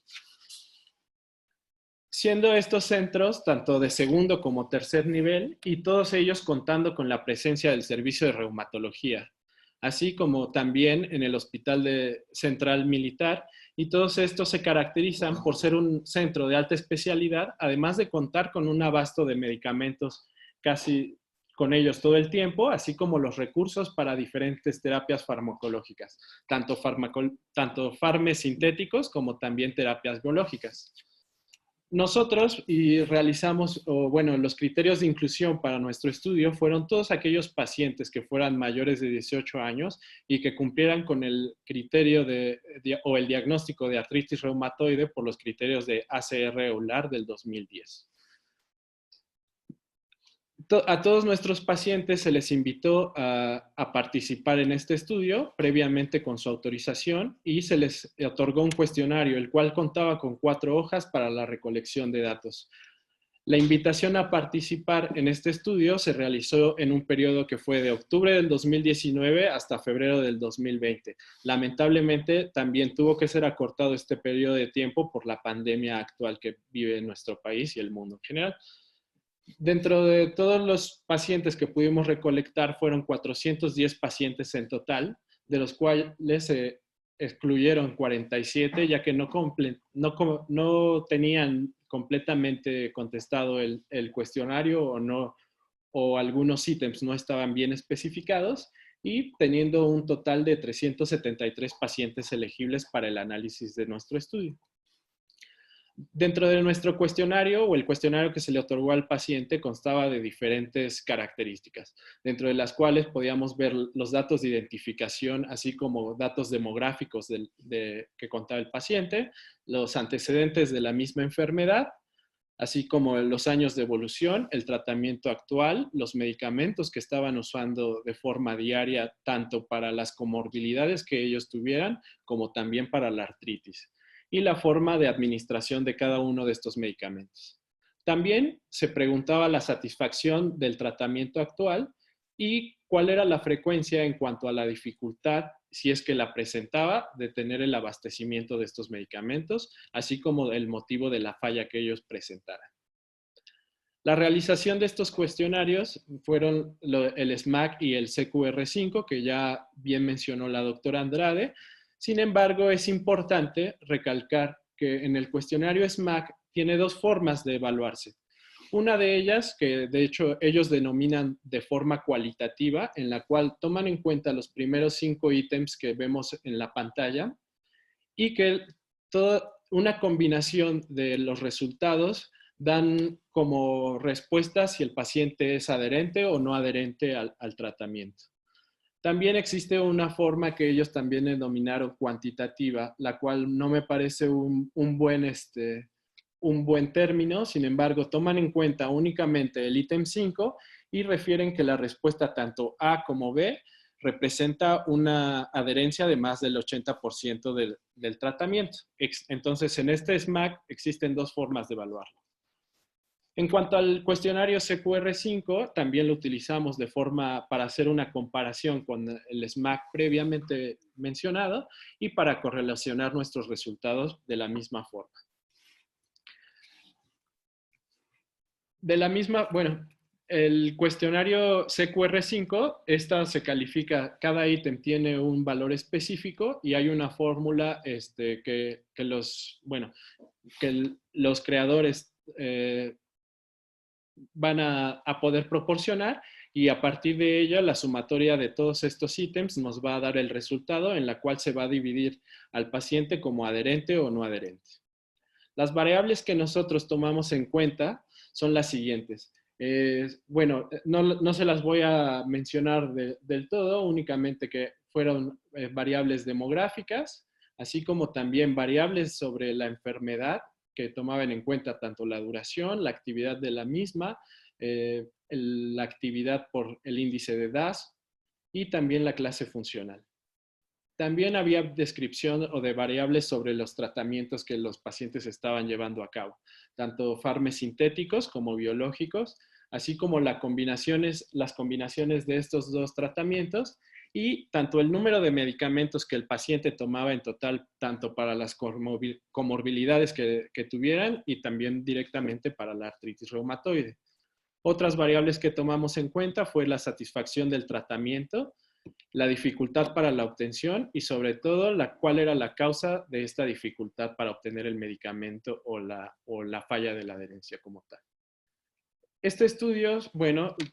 Siendo estos centros tanto de segundo como tercer nivel y todos ellos contando con la presencia del servicio de reumatología, así como también en el Hospital Central Militar, y todos estos se caracterizan por ser un centro de alta especialidad, además de contar con un abasto de medicamentos casi con ellos todo el tiempo, así como los recursos para diferentes terapias farmacológicas, tanto sintéticos como también terapias biológicas. Nosotros realizamos, bueno, los criterios de inclusión para nuestro estudio fueron todos aquellos pacientes que fueran mayores de 18 años y que cumplieran con el criterio o el diagnóstico de artritis reumatoide por los criterios de ACR-EULAR del 2010. A todos nuestros pacientes se les invitó a participar en este estudio previamente con su autorización y se les otorgó un cuestionario, el cual contaba con 4 hojas para la recolección de datos. La invitación a participar en este estudio se realizó en un periodo que fue de octubre del 2019 hasta febrero del 2020. Lamentablemente, también tuvo que ser acortado este periodo de tiempo por la pandemia actual que vive nuestro país y el mundo en general. Dentro de todos los pacientes que pudimos recolectar fueron 410 pacientes en total, de los cuales se excluyeron 47, ya que no tenían completamente contestado el cuestionario o algunos ítems no estaban bien especificados, y teniendo un total de 373 pacientes elegibles para el análisis de nuestro estudio. Dentro de nuestro cuestionario o el cuestionario que se le otorgó al paciente constaba de diferentes características, dentro de las cuales podíamos ver los datos de identificación, así como datos demográficos que contaba el paciente, los antecedentes de la misma enfermedad, así como los años de evolución, el tratamiento actual, los medicamentos que estaban usando de forma diaria, tanto para las comorbilidades que ellos tuvieran, como también para la artritis, y la forma de administración de cada uno de estos medicamentos. También se preguntaba la satisfacción del tratamiento actual y cuál era la frecuencia en cuanto a la dificultad, si es que la presentaba, de tener el abastecimiento de estos medicamentos, así como el motivo de la falla que ellos presentaran. La realización de estos cuestionarios fueron el SMAC y el CQR5, que ya bien mencionó la doctora Andrade. Sin embargo, es importante recalcar que en el cuestionario SMAC tiene 2 formas de evaluarse. Una de ellas, que de hecho ellos denominan de forma cualitativa, en la cual toman en cuenta los primeros 5 ítems que vemos en la pantalla y que toda una combinación de los resultados dan como respuesta si el paciente es adherente o no adherente al tratamiento. También existe una forma que ellos también denominaron cuantitativa, la cual no me parece un buen término. Sin embargo, toman en cuenta únicamente el ítem 5 y refieren que la respuesta tanto A como B representa una adherencia de más del 80% del tratamiento. Entonces, en este SMAC existen 2 formas de evaluarlo. En cuanto al cuestionario CQR5, también lo utilizamos de forma para hacer una comparación con el SMAC previamente mencionado y para correlacionar nuestros resultados de la misma forma. El cuestionario CQR5, se califica, cada ítem tiene un valor específico y hay una fórmula que los creadores van a poder proporcionar, y a partir de ella la sumatoria de todos estos ítems nos va a dar el resultado, en la cual se va a dividir al paciente como adherente o no adherente. Las variables que nosotros tomamos en cuenta son las siguientes. No se las voy a mencionar del todo, únicamente que fueron variables demográficas, así como también variables sobre la enfermedad, que tomaban en cuenta tanto la duración, la actividad de la misma, la actividad por el índice de DAS y también la clase funcional. También había descripción o de variables sobre los tratamientos que los pacientes estaban llevando a cabo, tanto fármacos sintéticos como biológicos, así como las combinaciones de estos 2 tratamientos, y tanto el número de medicamentos que el paciente tomaba en total, tanto para las comorbilidades que tuvieran y también directamente para la artritis reumatoide. Otras variables que tomamos en cuenta fue la satisfacción del tratamiento, la dificultad para la obtención y sobre todo cuál era la causa de esta dificultad para obtener el medicamento o la falla de la adherencia como tal. Este estudio,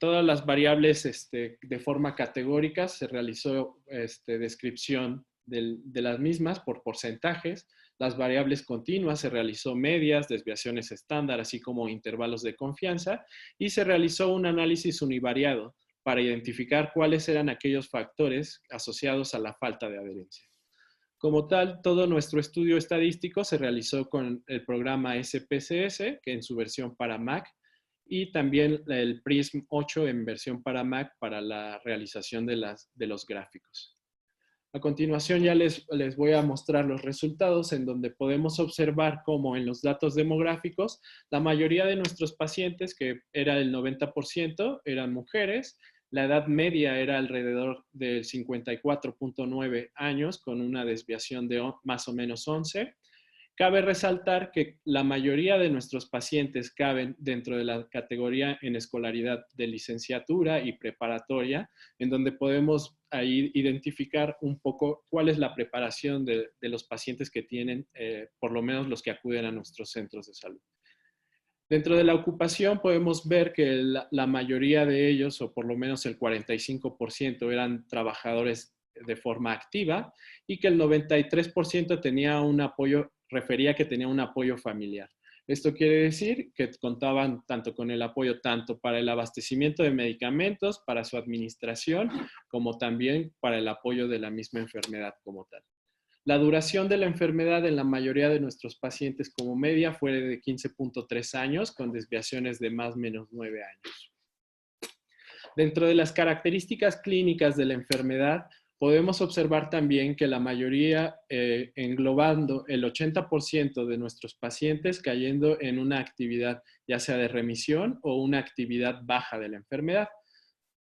todas las variables de forma categórica se realizó descripción de las mismas por porcentajes, las variables continuas, se realizó medias, desviaciones estándar, así como intervalos de confianza, y se realizó un análisis univariado para identificar cuáles eran aquellos factores asociados a la falta de adherencia. Como tal, todo nuestro estudio estadístico se realizó con el programa SPSS, que en su versión para Mac, y también el Prism 8 en versión para Mac para la realización de los gráficos. A continuación ya les voy a mostrar los resultados en donde podemos observar cómo en los datos demográficos la mayoría de nuestros pacientes, que era el 90%, eran mujeres. La edad media era alrededor del 54.9 años con una desviación de más o menos 11. Cabe resaltar que la mayoría de nuestros pacientes caben dentro de la categoría en escolaridad de licenciatura y preparatoria, en donde podemos ahí identificar un poco cuál es la preparación de los pacientes que tienen, por lo menos los que acuden a nuestros centros de salud. Dentro de la ocupación podemos ver que la mayoría de ellos, o por lo menos el 45%, eran trabajadores de forma activa y que el 93% tenía un apoyo, refería que tenía un apoyo familiar. Esto quiere decir que contaban tanto con el apoyo tanto para el abastecimiento de medicamentos, para su administración, como también para el apoyo de la misma enfermedad como tal. La duración de la enfermedad en la mayoría de nuestros pacientes como media fue de 15.3 años, con desviaciones de más o menos 9 años. Dentro de las características clínicas de la enfermedad, podemos observar también que la mayoría, englobando el 80% de nuestros pacientes cayendo en una actividad ya sea de remisión o una actividad baja de la enfermedad.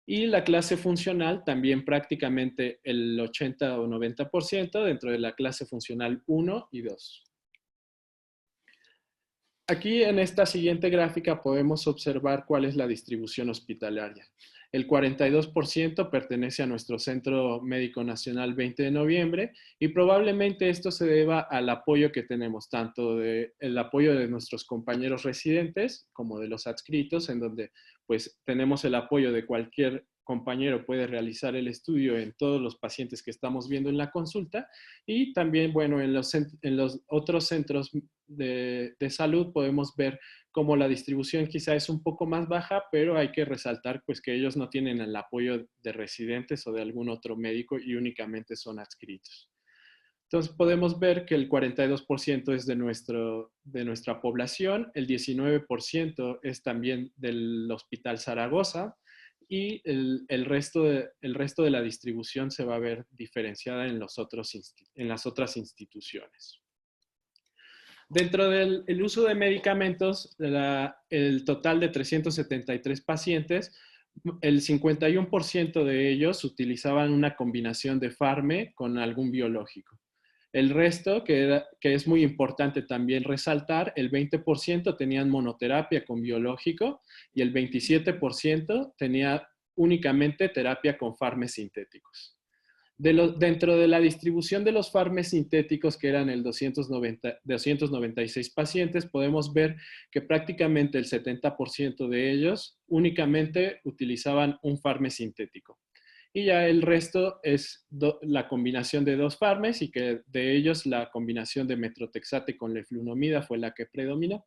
Y la clase funcional también prácticamente el 80 o 90% dentro de la clase funcional 1 y 2. Aquí en esta siguiente gráfica podemos observar cuál es la distribución hospitalaria. El 42% pertenece a nuestro Centro Médico Nacional 20 de noviembre y probablemente esto se deba al apoyo que tenemos, tanto el apoyo de nuestros compañeros residentes como de los adscritos, en donde pues tenemos el apoyo de cualquier compañero puede realizar el estudio en todos los pacientes que estamos viendo en la consulta y también, bueno, en los otros centros de salud podemos ver cómo la distribución quizá es un poco más baja, pero hay que resaltar pues que ellos no tienen el apoyo de residentes o de algún otro médico y únicamente son adscritos. Entonces podemos ver que el 42% es de nuestra población, el 19% es también del Hospital Zaragoza, y el resto de la distribución se va a ver diferenciada en las otras instituciones. Dentro del uso de medicamentos, el total de 373 pacientes, el 51% de ellos utilizaban una combinación de farme con algún biológico. El resto, que es muy importante también resaltar, el 20% tenían monoterapia con biológico y el 27% tenía únicamente terapia con farmes sintéticos. Dentro de la distribución de los farmes sintéticos, que eran el 296 pacientes, podemos ver que prácticamente el 70% de ellos únicamente utilizaban un farme sintético. Y ya el resto es la combinación de dos farmes y que de ellos la combinación de metrotexate con leflunomida fue la que predominó.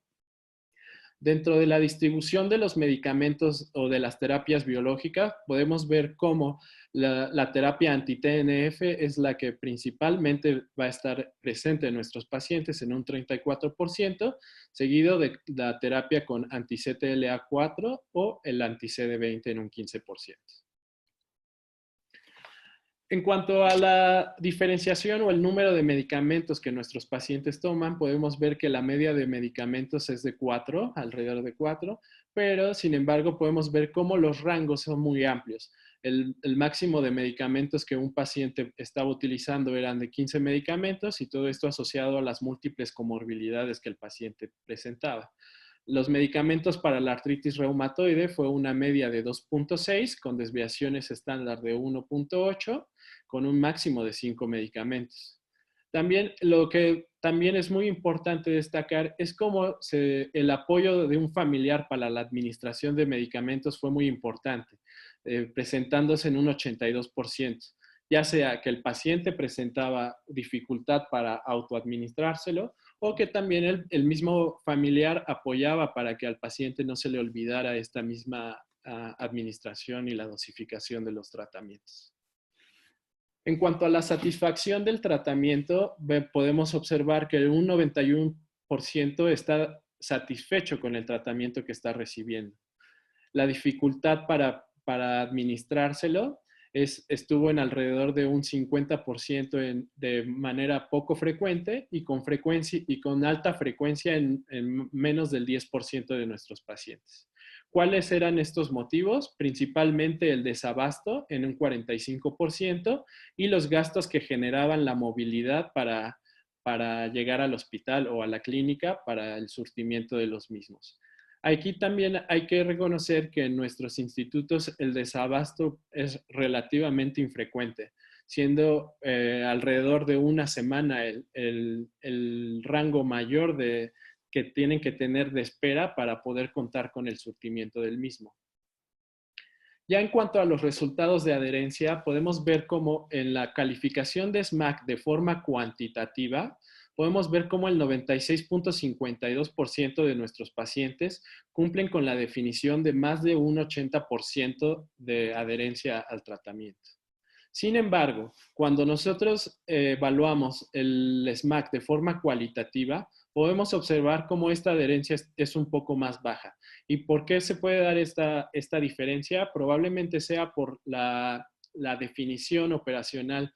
Dentro de la distribución de los medicamentos o de las terapias biológicas, podemos ver cómo la terapia anti-TNF es la que principalmente va a estar presente en nuestros pacientes en un 34%, seguido de la terapia con anti-CTLA4 o el anti-CD20 en un 15%. En cuanto a la diferenciación o el número de medicamentos que nuestros pacientes toman, podemos ver que la media de medicamentos es de 4, alrededor de 4, pero sin embargo podemos ver cómo los rangos son muy amplios. El máximo de medicamentos que un paciente estaba utilizando eran de 15 medicamentos y todo esto asociado a las múltiples comorbilidades que el paciente presentaba. Los medicamentos para la artritis reumatoide fue una media de 2.6 con desviaciones estándar de 1.8 con un máximo de 5 medicamentos. También lo que también es muy importante destacar es cómo el apoyo de un familiar para la administración de medicamentos fue muy importante, presentándose en un 82%. ya sea que el paciente presentaba dificultad para autoadministrárselo o que también el mismo familiar apoyaba para que al paciente no se le olvidara esta misma administración y la dosificación de los tratamientos. En cuanto a la satisfacción del tratamiento, podemos observar que un 91% está satisfecho con el tratamiento que está recibiendo. La dificultad para administrárselo estuvo en alrededor de un 50% de manera poco frecuente y con alta frecuencia en menos del 10% de nuestros pacientes. ¿Cuáles eran estos motivos? Principalmente el desabasto en un 45% y los gastos que generaban la movilidad para llegar al hospital o a la clínica para el surtimiento de los mismos. Aquí también hay que reconocer que en nuestros institutos el desabasto es relativamente infrecuente, siendo alrededor de una semana el rango mayor que tienen que tener de espera para poder contar con el surtimiento del mismo. Ya en cuanto a los resultados de adherencia, podemos ver cómo en la calificación de SMAC de forma cuantitativa, podemos ver cómo el 96.52% de nuestros pacientes cumplen con la definición de más de un 80% de adherencia al tratamiento. Sin embargo, cuando nosotros evaluamos el SMAC de forma cualitativa, podemos observar cómo esta adherencia es un poco más baja. ¿Y por qué se puede dar esta diferencia? Probablemente sea por la definición operacional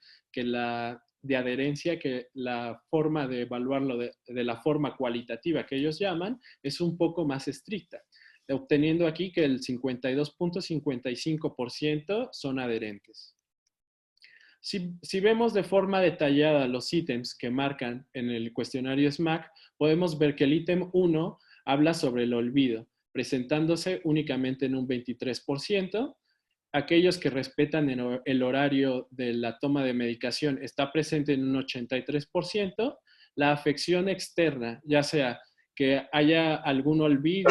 de adherencia, que la forma de evaluarlo de la forma cualitativa que ellos llaman es un poco más estricta, obteniendo aquí que el 52.55% son adherentes. Si vemos de forma detallada los ítems que marcan en el cuestionario SMAC, podemos ver que el ítem 1 habla sobre el olvido, presentándose únicamente en un 23%. Aquellos que respetan el horario de la toma de medicación está presente en un 83%. La afección externa, ya sea que haya algún olvido.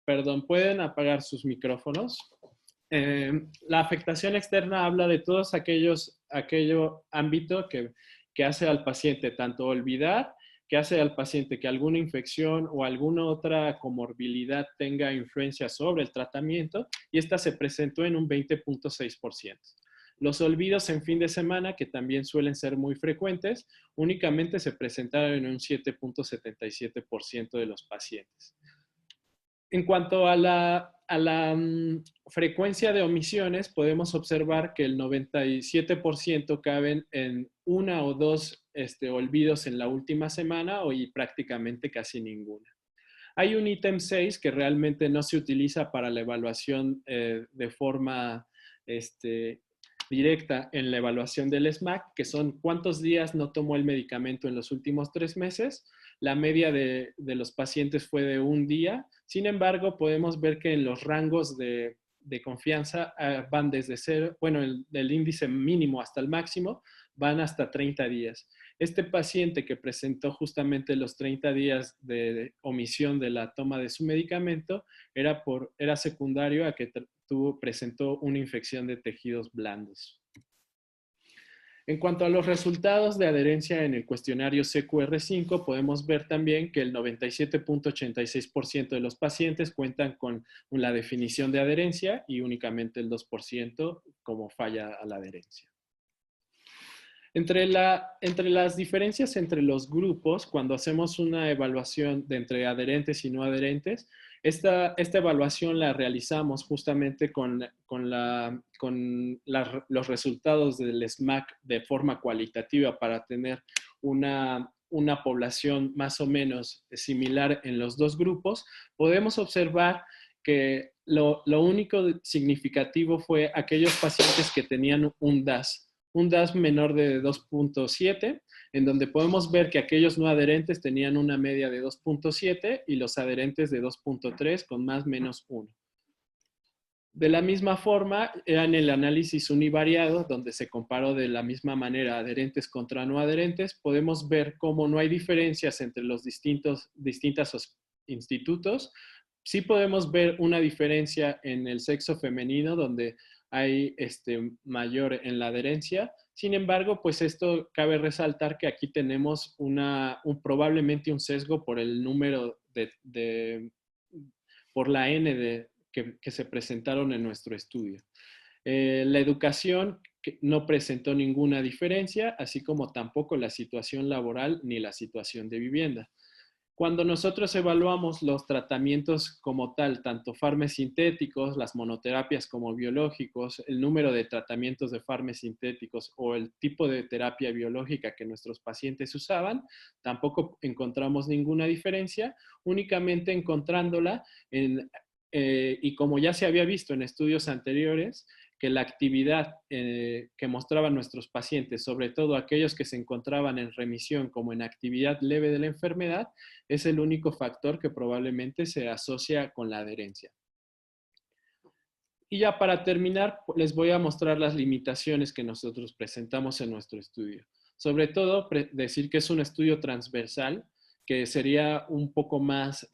Perdón, ¿pueden apagar sus micrófonos? La afectación externa habla de todos aquello ámbito que hace al paciente tanto olvidar, que hace al paciente que alguna infección o alguna otra comorbilidad tenga influencia sobre el tratamiento, y esta se presentó en un 20.6%. Los olvidos en fin de semana, que también suelen ser muy frecuentes, únicamente se presentaron en un 7.77% de los pacientes. En cuanto a la frecuencia de omisiones, podemos observar que el 97% caben en una o dos olvidos en la última semana y prácticamente casi ninguna. Hay un ítem 6 que realmente no se utiliza para la evaluación de forma directa en la evaluación del SMAC, que son cuántos días no tomó el medicamento en los últimos 3 meses. La media de los pacientes fue de un día. Sin embargo, podemos ver que en los rangos de confianza van desde cero, bueno, del índice mínimo hasta el máximo, van hasta 30 días. Este paciente que presentó justamente los 30 días de omisión de la toma de su medicamento era secundario a que presentó una infección de tejidos blandos. En cuanto a los resultados de adherencia en el cuestionario CQR5, podemos ver también que el 97.86% de los pacientes cuentan con la definición de adherencia y únicamente el 2% como falla a la adherencia. Entre las diferencias entre los grupos, cuando hacemos una evaluación de entre adherentes y no adherentes, esta evaluación la realizamos justamente con los resultados del SMAC de forma cualitativa para tener una población más o menos similar en los dos grupos. Podemos observar que lo único significativo fue aquellos pacientes que tenían un DAS menor de 2.7, en donde podemos ver que aquellos no adherentes tenían una media de 2.7 y los adherentes de 2.3 con más menos 1. De la misma forma, en el análisis univariado, donde se comparó de la misma manera adherentes contra no adherentes, podemos ver cómo no hay diferencias entre los distintos institutos. Sí podemos ver una diferencia en el sexo femenino, donde hay mayor en la adherencia. Sin embargo, pues esto cabe resaltar que aquí tenemos probablemente un sesgo por el número por la N que se presentaron en nuestro estudio. La educación no presentó ninguna diferencia, así como tampoco la situación laboral ni la situación de vivienda. Cuando nosotros evaluamos los tratamientos como tal, tanto farmacosintéticos, las monoterapias como biológicos, el número de tratamientos de farmacosintéticos o el tipo de terapia biológica que nuestros pacientes usaban, tampoco encontramos ninguna diferencia, únicamente encontrándola y como ya se había visto en estudios anteriores, que la actividad que mostraban nuestros pacientes, sobre todo aquellos que se encontraban en remisión como en actividad leve de la enfermedad, es el único factor que probablemente se asocia con la adherencia. Y ya para terminar, les voy a mostrar las limitaciones que nosotros presentamos en nuestro estudio. Sobre todo, decir que es un estudio transversal, que sería un poco más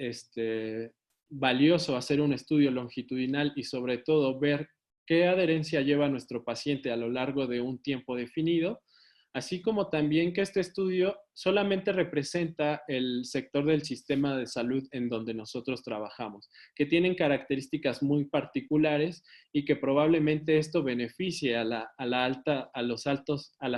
valioso hacer un estudio longitudinal y sobre todo ver qué adherencia lleva nuestro paciente a lo largo de un tiempo definido, así como también que este estudio solamente representa el sector del sistema de salud en donde nosotros trabajamos, que tienen características muy particulares y que probablemente esto beneficie a las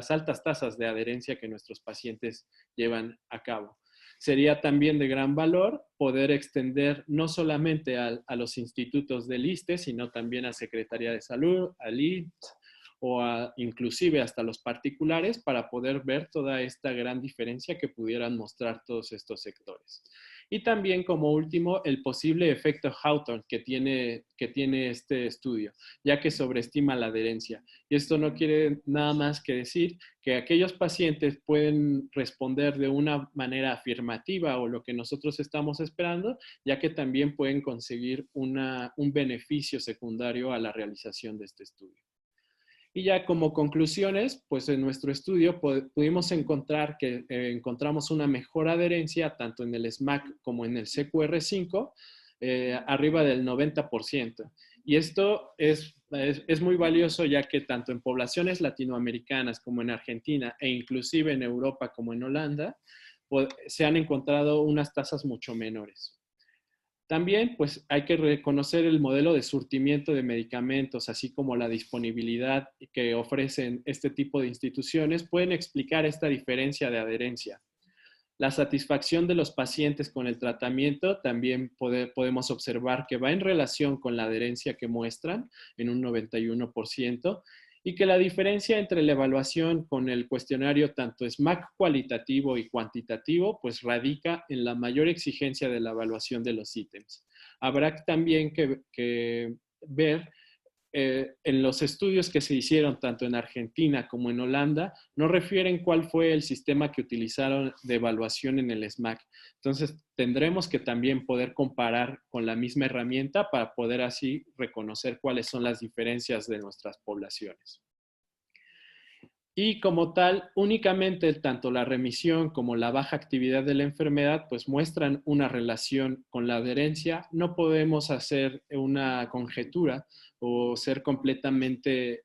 altas tasas de adherencia que nuestros pacientes llevan a cabo. Sería también de gran valor poder extender no solamente a los institutos del ISSSTE, sino también a Secretaría de Salud, al IMSS o inclusive hasta los particulares para poder ver toda esta gran diferencia que pudieran mostrar todos estos sectores. Y también como último, el posible efecto Hawthorne que tiene este estudio, ya que sobreestima la adherencia. Y esto no quiere nada más que decir que aquellos pacientes pueden responder de una manera afirmativa o lo que nosotros estamos esperando, ya que también pueden conseguir un beneficio secundario a la realización de este estudio. Y ya como conclusiones, pues en nuestro estudio pudimos encontrar que encontramos una mejor adherencia tanto en el SMAC como en el CQR5, arriba del 90%. Y esto es muy valioso ya que tanto en poblaciones latinoamericanas como en Argentina e inclusive en Europa como en Holanda, se han encontrado unas tasas mucho menores. También, pues, hay que reconocer el modelo de surtimiento de medicamentos, así como la disponibilidad que ofrecen este tipo de instituciones, pueden explicar esta diferencia de adherencia. La satisfacción de los pacientes con el tratamiento también podemos observar que va en relación con la adherencia que muestran en un 91%, y que la diferencia entre la evaluación con el cuestionario tanto SMAC cualitativo y cuantitativo pues radica en la mayor exigencia de la evaluación de los ítems. Habrá también que ver en los estudios que se hicieron tanto en Argentina como en Holanda, no refieren cuál fue el sistema que utilizaron de evaluación en el SMAC. Entonces, tendremos que también poder comparar con la misma herramienta para poder así reconocer cuáles son las diferencias de nuestras poblaciones. Y como tal, únicamente tanto la remisión como la baja actividad de la enfermedad pues muestran una relación con la adherencia. No podemos hacer una conjetura o ser completamente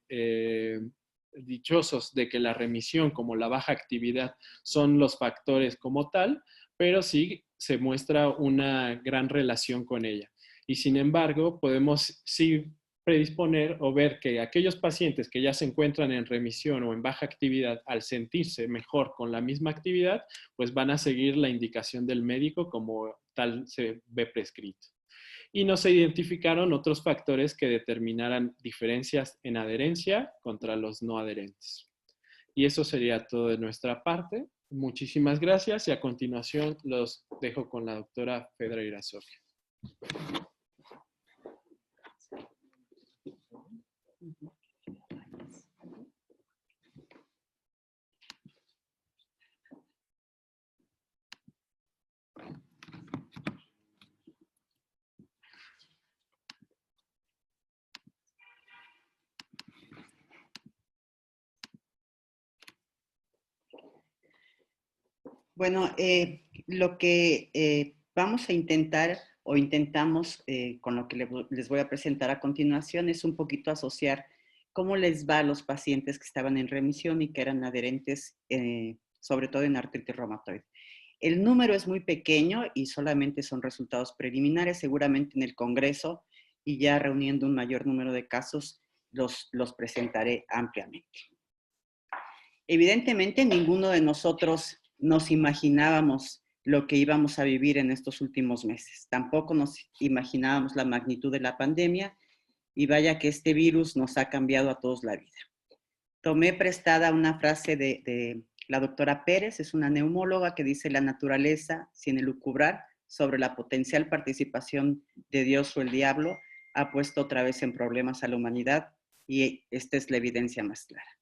dichosos de que la remisión como la baja actividad son los factores como tal, pero sí se muestra una gran relación con ella. Y sin embargo, podemos sí predisponer o ver que aquellos pacientes que ya se encuentran en remisión o en baja actividad, al sentirse mejor con la misma actividad, pues van a seguir la indicación del médico como tal se ve prescrito. Y no se identificaron otros factores que determinaran diferencias en adherencia contra los no adherentes. Y eso sería todo de nuestra parte. Muchísimas gracias y a continuación los dejo con la doctora Fedra Irazoque. Bueno, lo que vamos a intentar o intentamos con lo que les voy a presentar a continuación es un poquito asociar cómo les va a los pacientes que estaban en remisión y que eran adherentes, sobre todo en artritis reumatoide. El número es muy pequeño y solamente son resultados preliminares, seguramente en el Congreso, y ya reuniendo un mayor número de casos, los presentaré ampliamente. Evidentemente, ninguno de nosotros nos imaginábamos lo que íbamos a vivir en estos últimos meses. Tampoco nos imaginábamos la magnitud de la pandemia, y vaya que este virus nos ha cambiado a todos la vida. Tomé prestada una frase de la doctora Pérez, es una neumóloga, que dice: la naturaleza, sin elucubrar sobre la potencial participación de Dios o el diablo, ha puesto otra vez en problemas a la humanidad, y esta es la evidencia más clara.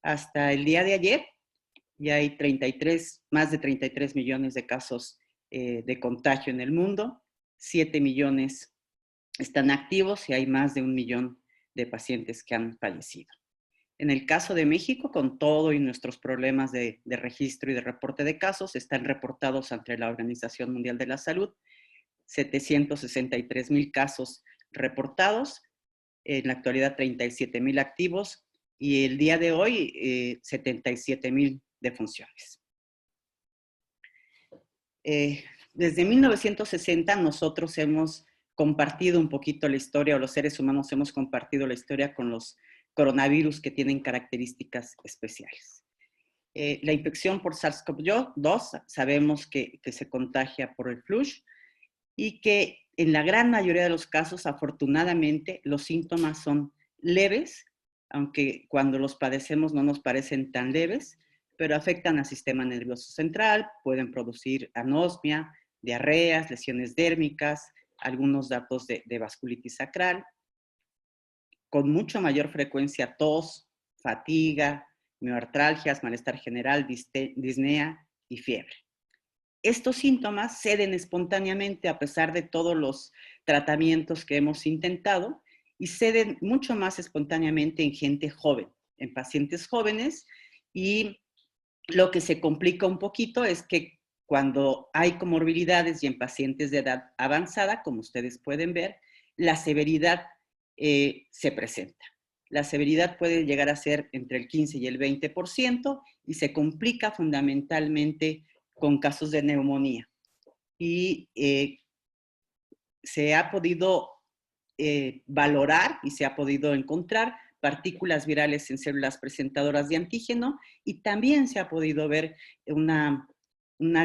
Hasta el día de ayer ya hay más de 33 millones de casos de contagio en el mundo, 7 millones están activos y hay más de 1 millón de pacientes que han fallecido. En el caso de México, con todo y nuestros problemas de registro y de reporte de casos, están reportados ante la Organización Mundial de la Salud 763,000 casos reportados, en la actualidad 37,000 activos, y el día de hoy 77,000 defunciones. Desde 1960 nosotros hemos compartido un poquito la historia, o los seres humanos hemos compartido la historia con los coronavirus que tienen características especiales. La infección por SARS-CoV-2 sabemos que se contagia por el flush, y que en la gran mayoría de los casos, afortunadamente, los síntomas son leves, aunque cuando los padecemos no nos parecen tan leves, pero afectan al sistema nervioso central, pueden producir anosmia, diarreas, lesiones dérmicas, algunos datos de vasculitis sacral, con mucho mayor frecuencia tos, fatiga, mioartralgias, malestar general, disnea y fiebre. Estos síntomas ceden espontáneamente a pesar de todos los tratamientos que hemos intentado, y ceden mucho más espontáneamente en gente joven, en pacientes jóvenes, y lo que se complica un poquito es que cuando hay comorbilidades y en pacientes de edad avanzada, como ustedes pueden ver, la severidad se presenta. La severidad puede llegar a ser entre el 15 y el 20% y se complica fundamentalmente con casos de neumonía. Y se ha podido valorar y se ha podido encontrar partículas virales en células presentadoras de antígeno, y también se ha podido ver una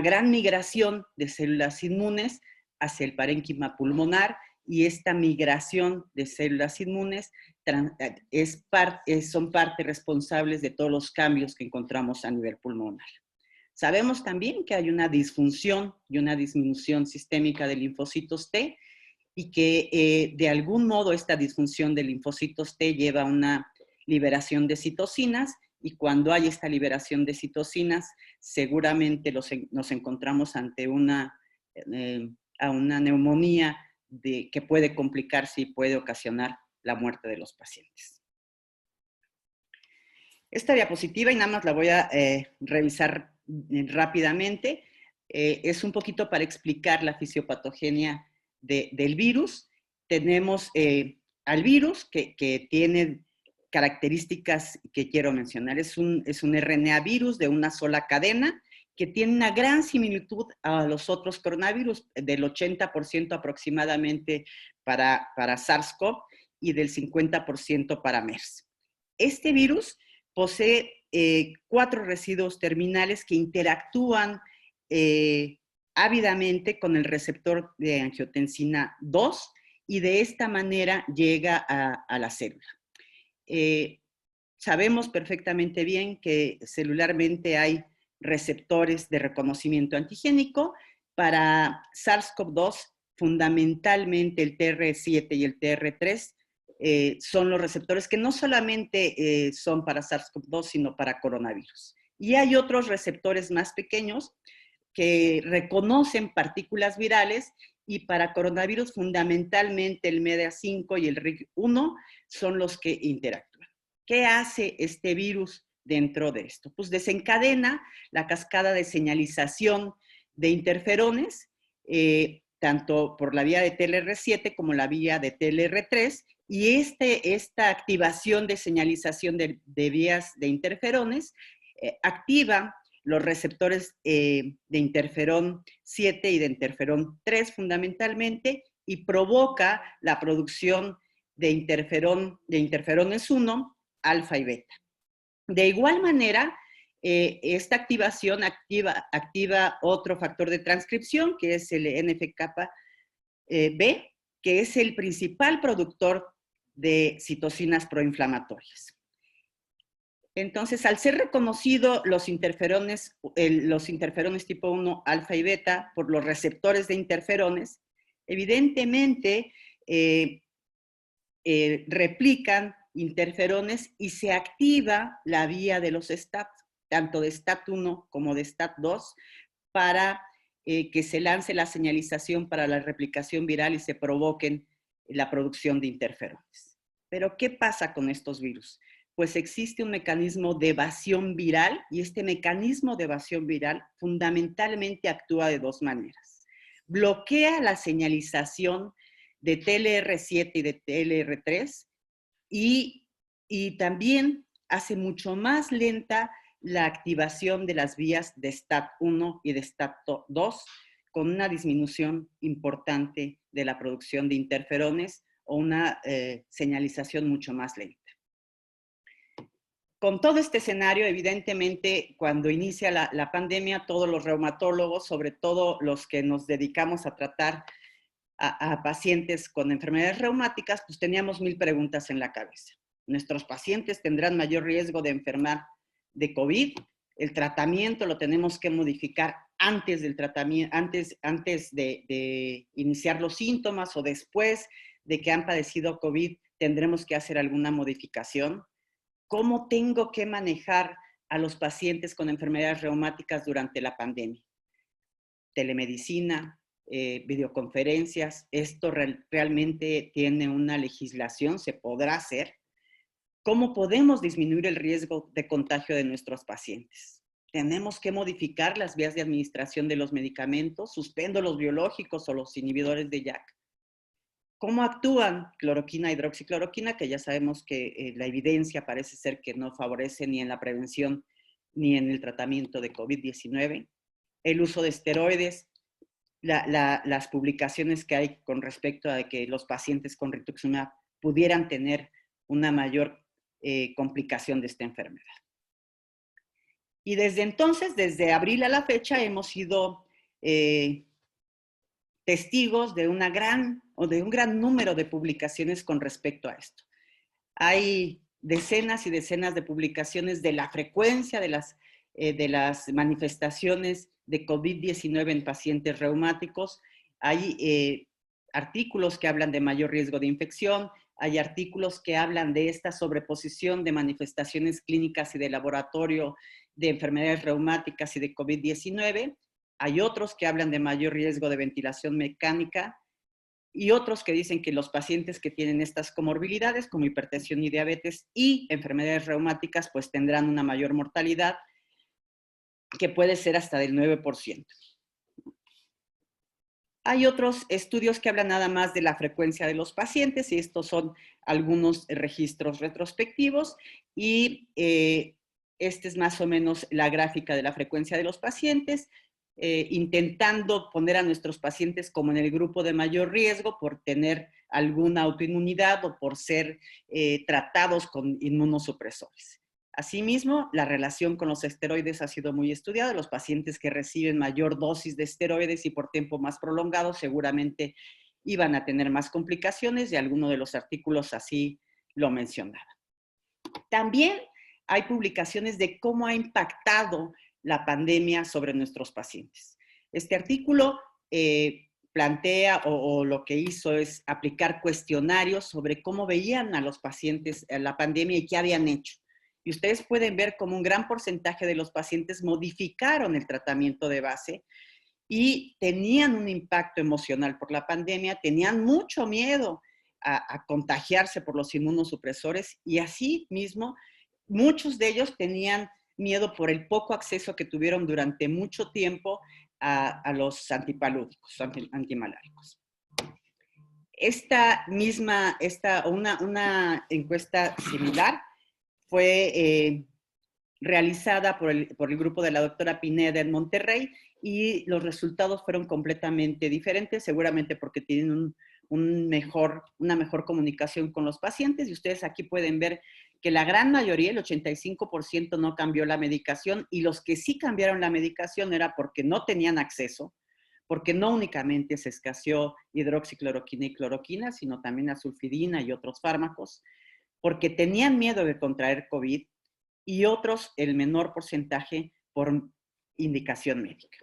gran migración de células inmunes hacia el parénquima pulmonar, y esta migración de células inmunes son parte responsables de todos los cambios que encontramos a nivel pulmonar. Sabemos también que hay una disfunción y una disminución sistémica de linfocitos T, y que de algún modo esta disfunción de linfocitos T lleva a una liberación de citocinas, y cuando hay esta liberación de citocinas, seguramente nos encontramos ante una neumonía que puede complicarse y puede ocasionar la muerte de los pacientes. Esta diapositiva, y nada más la voy a revisar rápidamente, es un poquito para explicar la fisiopatogenia del virus. Tenemos al virus que tiene características que quiero mencionar. Es un RNA virus de una sola cadena que tiene una gran similitud a los otros coronavirus, del 80% aproximadamente para SARS-CoV y del 50% para MERS. Este virus posee 4 residuos terminales que interactúan ávidamente con el receptor de angiotensina 2, y de esta manera llega a la célula. Sabemos perfectamente bien que celularmente hay receptores de reconocimiento antigénico. Para SARS-CoV-2, fundamentalmente el TR7 y el TR3 son los receptores que no solamente son para SARS-CoV-2, sino para coronavirus. Y hay otros receptores más pequeños que reconocen partículas virales, y para coronavirus fundamentalmente el MEDA5 y el RIG1 son los que interactúan. ¿Qué hace este virus dentro de esto? Pues desencadena la cascada de señalización de interferones, tanto por la vía de TLR7 como la vía de TLR3, y esta activación de señalización de vías de interferones activa los receptores de interferón 7 y de interferón 3 fundamentalmente, y provoca la producción de interferones 1, alfa y beta. De igual manera, esta activación activa otro factor de transcripción, que es el NF-κB, que es el principal productor de citocinas proinflamatorias. Entonces, al ser reconocidos los interferones tipo 1, alfa y beta, por los receptores de interferones, evidentemente replican interferones y se activa la vía de los STAT, tanto de STAT1 como de STAT2, para que se lance la señalización para la replicación viral y se provoquen la producción de interferones. Pero, ¿qué pasa con estos virus? Pues existe un mecanismo de evasión viral, y este mecanismo de evasión viral fundamentalmente actúa de dos maneras. Bloquea la señalización de TLR7 y de TLR3 y también hace mucho más lenta la activación de las vías de STAT1 y de STAT2, con una disminución importante de la producción de interferones o una señalización mucho más lenta. Con todo este escenario, evidentemente, cuando inicia la pandemia, todos los reumatólogos, sobre todo los que nos dedicamos a tratar a pacientes con enfermedades reumáticas, pues teníamos 1000 preguntas en la cabeza. ¿Nuestros pacientes tendrán mayor riesgo de enfermar de COVID? ¿El tratamiento lo tenemos que modificar antes del tratamiento, antes de iniciar los síntomas, o después de que han padecido COVID tendremos que hacer alguna modificación? ¿Cómo tengo que manejar a los pacientes con enfermedades reumáticas durante la pandemia? Telemedicina, videoconferencias, ¿esto realmente tiene una legislación? ¿Se podrá hacer? ¿Cómo podemos disminuir el riesgo de contagio de nuestros pacientes? ¿Tenemos que modificar las vías de administración de los medicamentos? ¿Suspendo los biológicos o los inhibidores de JAK? ¿Cómo actúan cloroquina e hidroxicloroquina? Que ya sabemos que la evidencia parece ser que no favorece ni en la prevención ni en el tratamiento de COVID-19. El uso de esteroides, las publicaciones que hay con respecto a que los pacientes con rituximab pudieran tener una mayor complicación de esta enfermedad. Y desde entonces, desde abril a la fecha, hemos sido testigos de un gran número de publicaciones con respecto a esto. Hay decenas y decenas de publicaciones de la frecuencia de las manifestaciones de COVID-19 en pacientes reumáticos. Hay artículos que hablan de mayor riesgo de infección, hay artículos que hablan de esta sobreposición de manifestaciones clínicas y de laboratorio de enfermedades reumáticas y de COVID-19. Hay otros que hablan de mayor riesgo de ventilación mecánica y otros que dicen que los pacientes que tienen estas comorbilidades, como hipertensión y diabetes y enfermedades reumáticas, pues tendrán una mayor mortalidad, que puede ser hasta del 9%. Hay otros estudios que hablan nada más de la frecuencia de los pacientes, y estos son algunos registros retrospectivos, y esta es más o menos la gráfica de la frecuencia de los pacientes, intentando poner a nuestros pacientes como en el grupo de mayor riesgo por tener alguna autoinmunidad o por ser tratados con inmunosupresores. Asimismo, la relación con los esteroides ha sido muy estudiada. Los pacientes que reciben mayor dosis de esteroides y por tiempo más prolongado seguramente iban a tener más complicaciones, y algunos de los artículos así lo mencionaban. También hay publicaciones de cómo ha impactado la pandemia sobre nuestros pacientes. Este artículo plantea o lo que hizo es aplicar cuestionarios sobre cómo veían a los pacientes la pandemia y qué habían hecho. Y ustedes pueden ver cómo un gran porcentaje de los pacientes modificaron el tratamiento de base y tenían un impacto emocional por la pandemia, tenían mucho miedo a contagiarse por los inmunosupresores, y así mismo muchos de ellos tenían miedo por el poco acceso que tuvieron durante mucho tiempo a los antipalúdicos, antimaláricos. Una encuesta similar fue realizada por el grupo de la doctora Pineda en Monterrey y los resultados fueron completamente diferentes, seguramente porque tienen una mejor comunicación con los pacientes, y ustedes aquí pueden ver que la gran mayoría, el 85%, no cambió la medicación, y los que sí cambiaron la medicación era porque no tenían acceso, porque no únicamente se escaseó hidroxicloroquina y cloroquina, sino también la sulfidina y otros fármacos, porque tenían miedo de contraer COVID, y otros, el menor porcentaje, por indicación médica.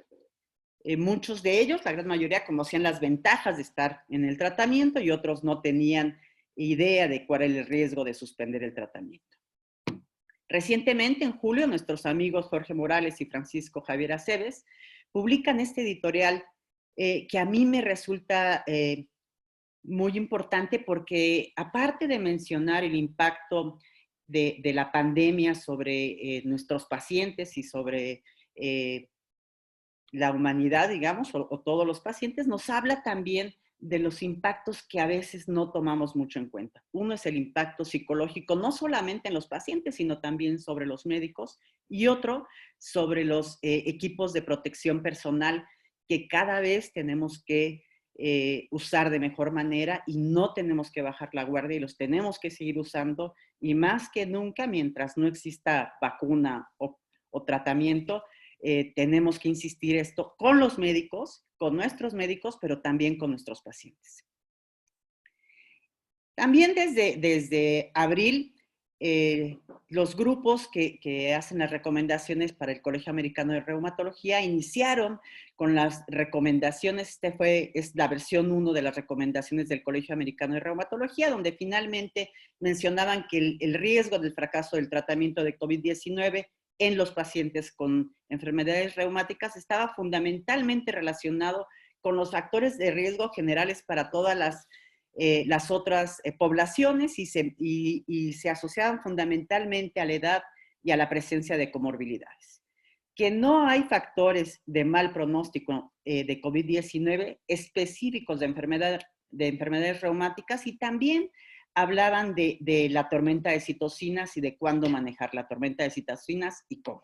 Muchos de ellos, la gran mayoría, conocían las ventajas de estar en el tratamiento, y otros no tenían idea de cuál era el riesgo de suspender el tratamiento. Recientemente, en julio, nuestros amigos Jorge Morales y Francisco Javier Aceves publican este editorial que a mí me resulta muy importante, porque aparte de mencionar el impacto de la pandemia sobre nuestros pacientes y sobre la humanidad, digamos, o todos los pacientes, nos habla también de los impactos que a veces no tomamos mucho en cuenta. Uno es el impacto psicológico, no solamente en los pacientes, sino también sobre los médicos, y otro sobre los equipos de protección personal, que cada vez tenemos que usar de mejor manera, y no tenemos que bajar la guardia, y los tenemos que seguir usando, y más que nunca, mientras no exista vacuna o tratamiento, tenemos que insistir esto con los médicos, con nuestros médicos, pero también con nuestros pacientes. También desde abril, los grupos que hacen las recomendaciones para el Colegio Americano de Reumatología iniciaron con las recomendaciones. Es la versión 1 de las recomendaciones del Colegio Americano de Reumatología, donde finalmente mencionaban que el riesgo del fracaso del tratamiento de COVID-19 en los pacientes con enfermedades reumáticas estaba fundamentalmente relacionado con los factores de riesgo generales para todas las otras poblaciones, y se asociaban fundamentalmente a la edad y a la presencia de comorbilidades. Que no hay factores de mal pronóstico de COVID-19 específicos de enfermedades reumáticas, y también hablaban de la tormenta de citocinas y de cuándo manejar la tormenta de citocinas y cómo.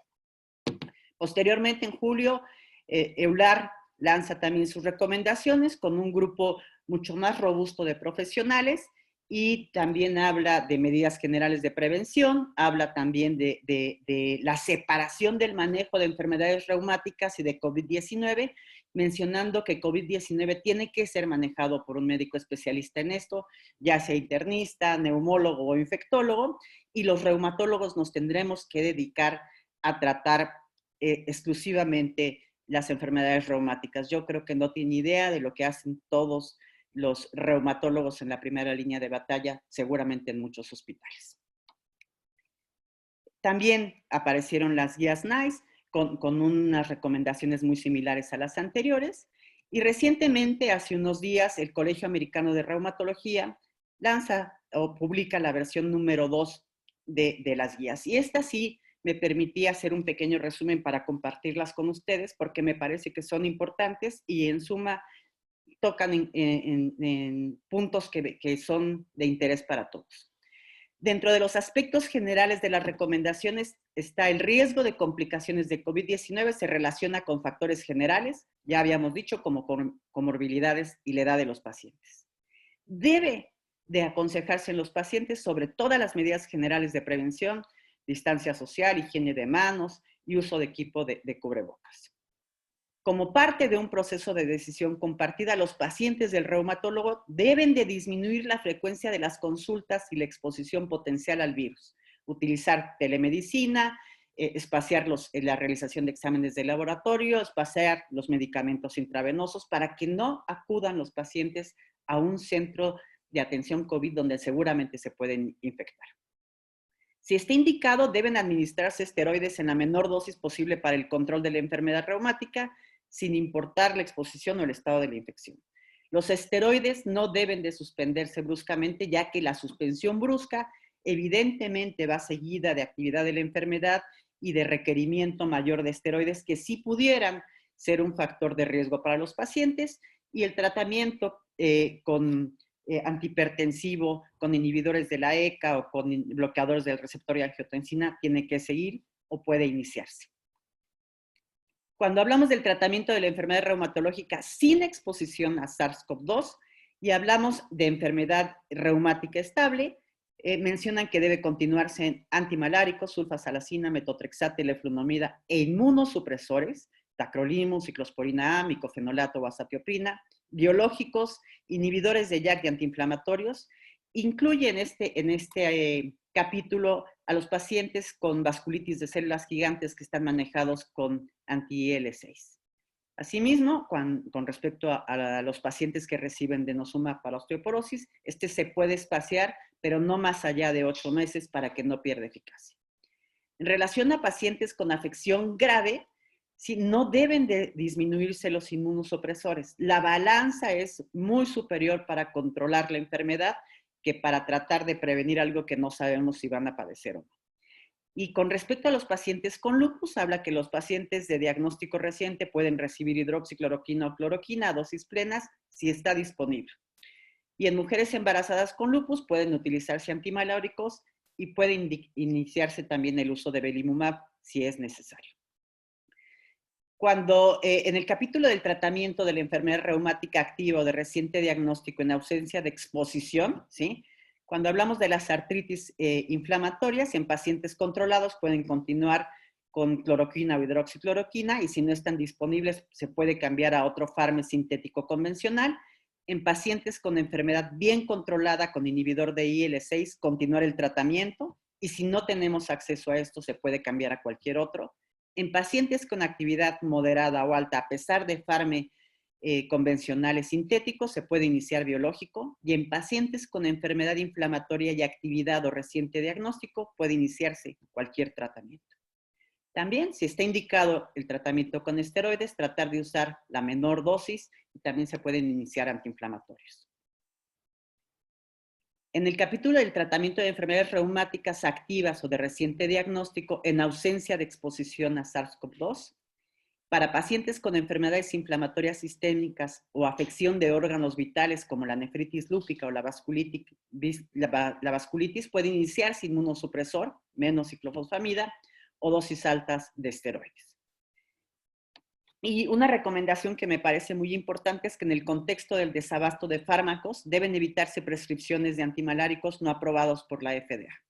Posteriormente, en julio, EULAR lanza también sus recomendaciones con un grupo mucho más robusto de profesionales, y también habla de medidas generales de prevención, habla también de la separación del manejo de enfermedades reumáticas y de COVID-19, mencionando que COVID-19 tiene que ser manejado por un médico especialista en esto, ya sea internista, neumólogo o infectólogo, y los reumatólogos nos tendremos que dedicar a tratar exclusivamente las enfermedades reumáticas. Yo creo que no tiene idea de lo que hacen todos los reumatólogos en la primera línea de batalla, seguramente en muchos hospitales. También aparecieron las guías NICE con unas recomendaciones muy similares a las anteriores, y recientemente, hace unos días, el Colegio Americano de Reumatología lanza o publica la versión número 2 de las guías. Y esta sí me permití hacer un pequeño resumen para compartirlas con ustedes, porque me parece que son importantes y en suma tocan en puntos que son de interés para todos. Dentro de los aspectos generales de las recomendaciones está el riesgo de complicaciones de COVID-19, se relaciona con factores generales, ya habíamos dicho, como comorbilidades y la edad de los pacientes. Debe de aconsejarse en los pacientes sobre todas las medidas generales de prevención, distancia social, higiene de manos y uso de equipo de cubrebocas. Como parte de un proceso de decisión compartida, los pacientes del reumatólogo deben de disminuir la frecuencia de las consultas y la exposición potencial al virus, utilizar telemedicina, espaciar la realización de exámenes de laboratorio, espaciar los medicamentos intravenosos, para que no acudan los pacientes a un centro de atención COVID donde seguramente se pueden infectar. Si está indicado, deben administrarse esteroides en la menor dosis posible para el control de la enfermedad reumática, sin importar la exposición o el estado de la infección. Los esteroides no deben de suspenderse bruscamente, ya que la suspensión brusca evidentemente va seguida de actividad de la enfermedad y de requerimiento mayor de esteroides, que sí pudieran ser un factor de riesgo para los pacientes y el tratamiento con antihipertensivo, con inhibidores de la ECA o con bloqueadores del receptor de angiotensina tiene que seguir o puede iniciarse. Cuando hablamos del tratamiento de la enfermedad reumatológica sin exposición a SARS-CoV-2 y hablamos de enfermedad reumática estable, mencionan que debe continuarse en antimaláricos, sulfasalacina, metotrexate, leflunomida e inmunosupresores, tacrolimus, ciclosporina A, micofenolato o azatioprina, biológicos, inhibidores de JAK y antiinflamatorios. Incluye en este capítulo a los pacientes con vasculitis de células gigantes que están manejados con anti-IL-6. Asimismo, con respecto a los pacientes que reciben denosumab para osteoporosis, este se puede espaciar, pero no más allá de 8 meses para que no pierda eficacia. En relación a pacientes con afección grave, no deben de disminuirse los inmunosupresores. La balanza es muy superior para controlar la enfermedad que para tratar de prevenir algo que no sabemos si van a padecer o no. Y con respecto a los pacientes con lupus, habla que los pacientes de diagnóstico reciente pueden recibir hidroxicloroquina o cloroquina a dosis plenas si está disponible. Y en mujeres embarazadas con lupus pueden utilizarse antimaláricos y puede iniciarse también el uso de belimumab si es necesario. Cuando en el capítulo del tratamiento de la enfermedad reumática activa o de reciente diagnóstico en ausencia de exposición, ¿sí? Cuando hablamos de las artritis inflamatorias, en pacientes controlados pueden continuar con cloroquina o hidroxicloroquina y si no están disponibles se puede cambiar a otro fármaco sintético convencional. En pacientes con enfermedad bien controlada con inhibidor de IL-6, continuar el tratamiento y si no tenemos acceso a esto se puede cambiar a cualquier otro. En pacientes con actividad moderada o alta, a pesar de fármacos convencionales sintéticos, se puede iniciar biológico y en pacientes con enfermedad inflamatoria y actividad o reciente diagnóstico puede iniciarse cualquier tratamiento. También, si está indicado el tratamiento con esteroides, tratar de usar la menor dosis y también se pueden iniciar antiinflamatorios. En el capítulo del tratamiento de enfermedades reumáticas activas o de reciente diagnóstico en ausencia de exposición a SARS-CoV-2, para pacientes con enfermedades inflamatorias sistémicas o afección de órganos vitales como la nefritis lúpica o la vasculitis puede iniciarse inmunosupresor, menos ciclofosfamida o dosis altas de esteroides. Y una recomendación que me parece muy importante es que en el contexto del desabasto de fármacos deben evitarse prescripciones de antimaláricos no aprobados por la FDA.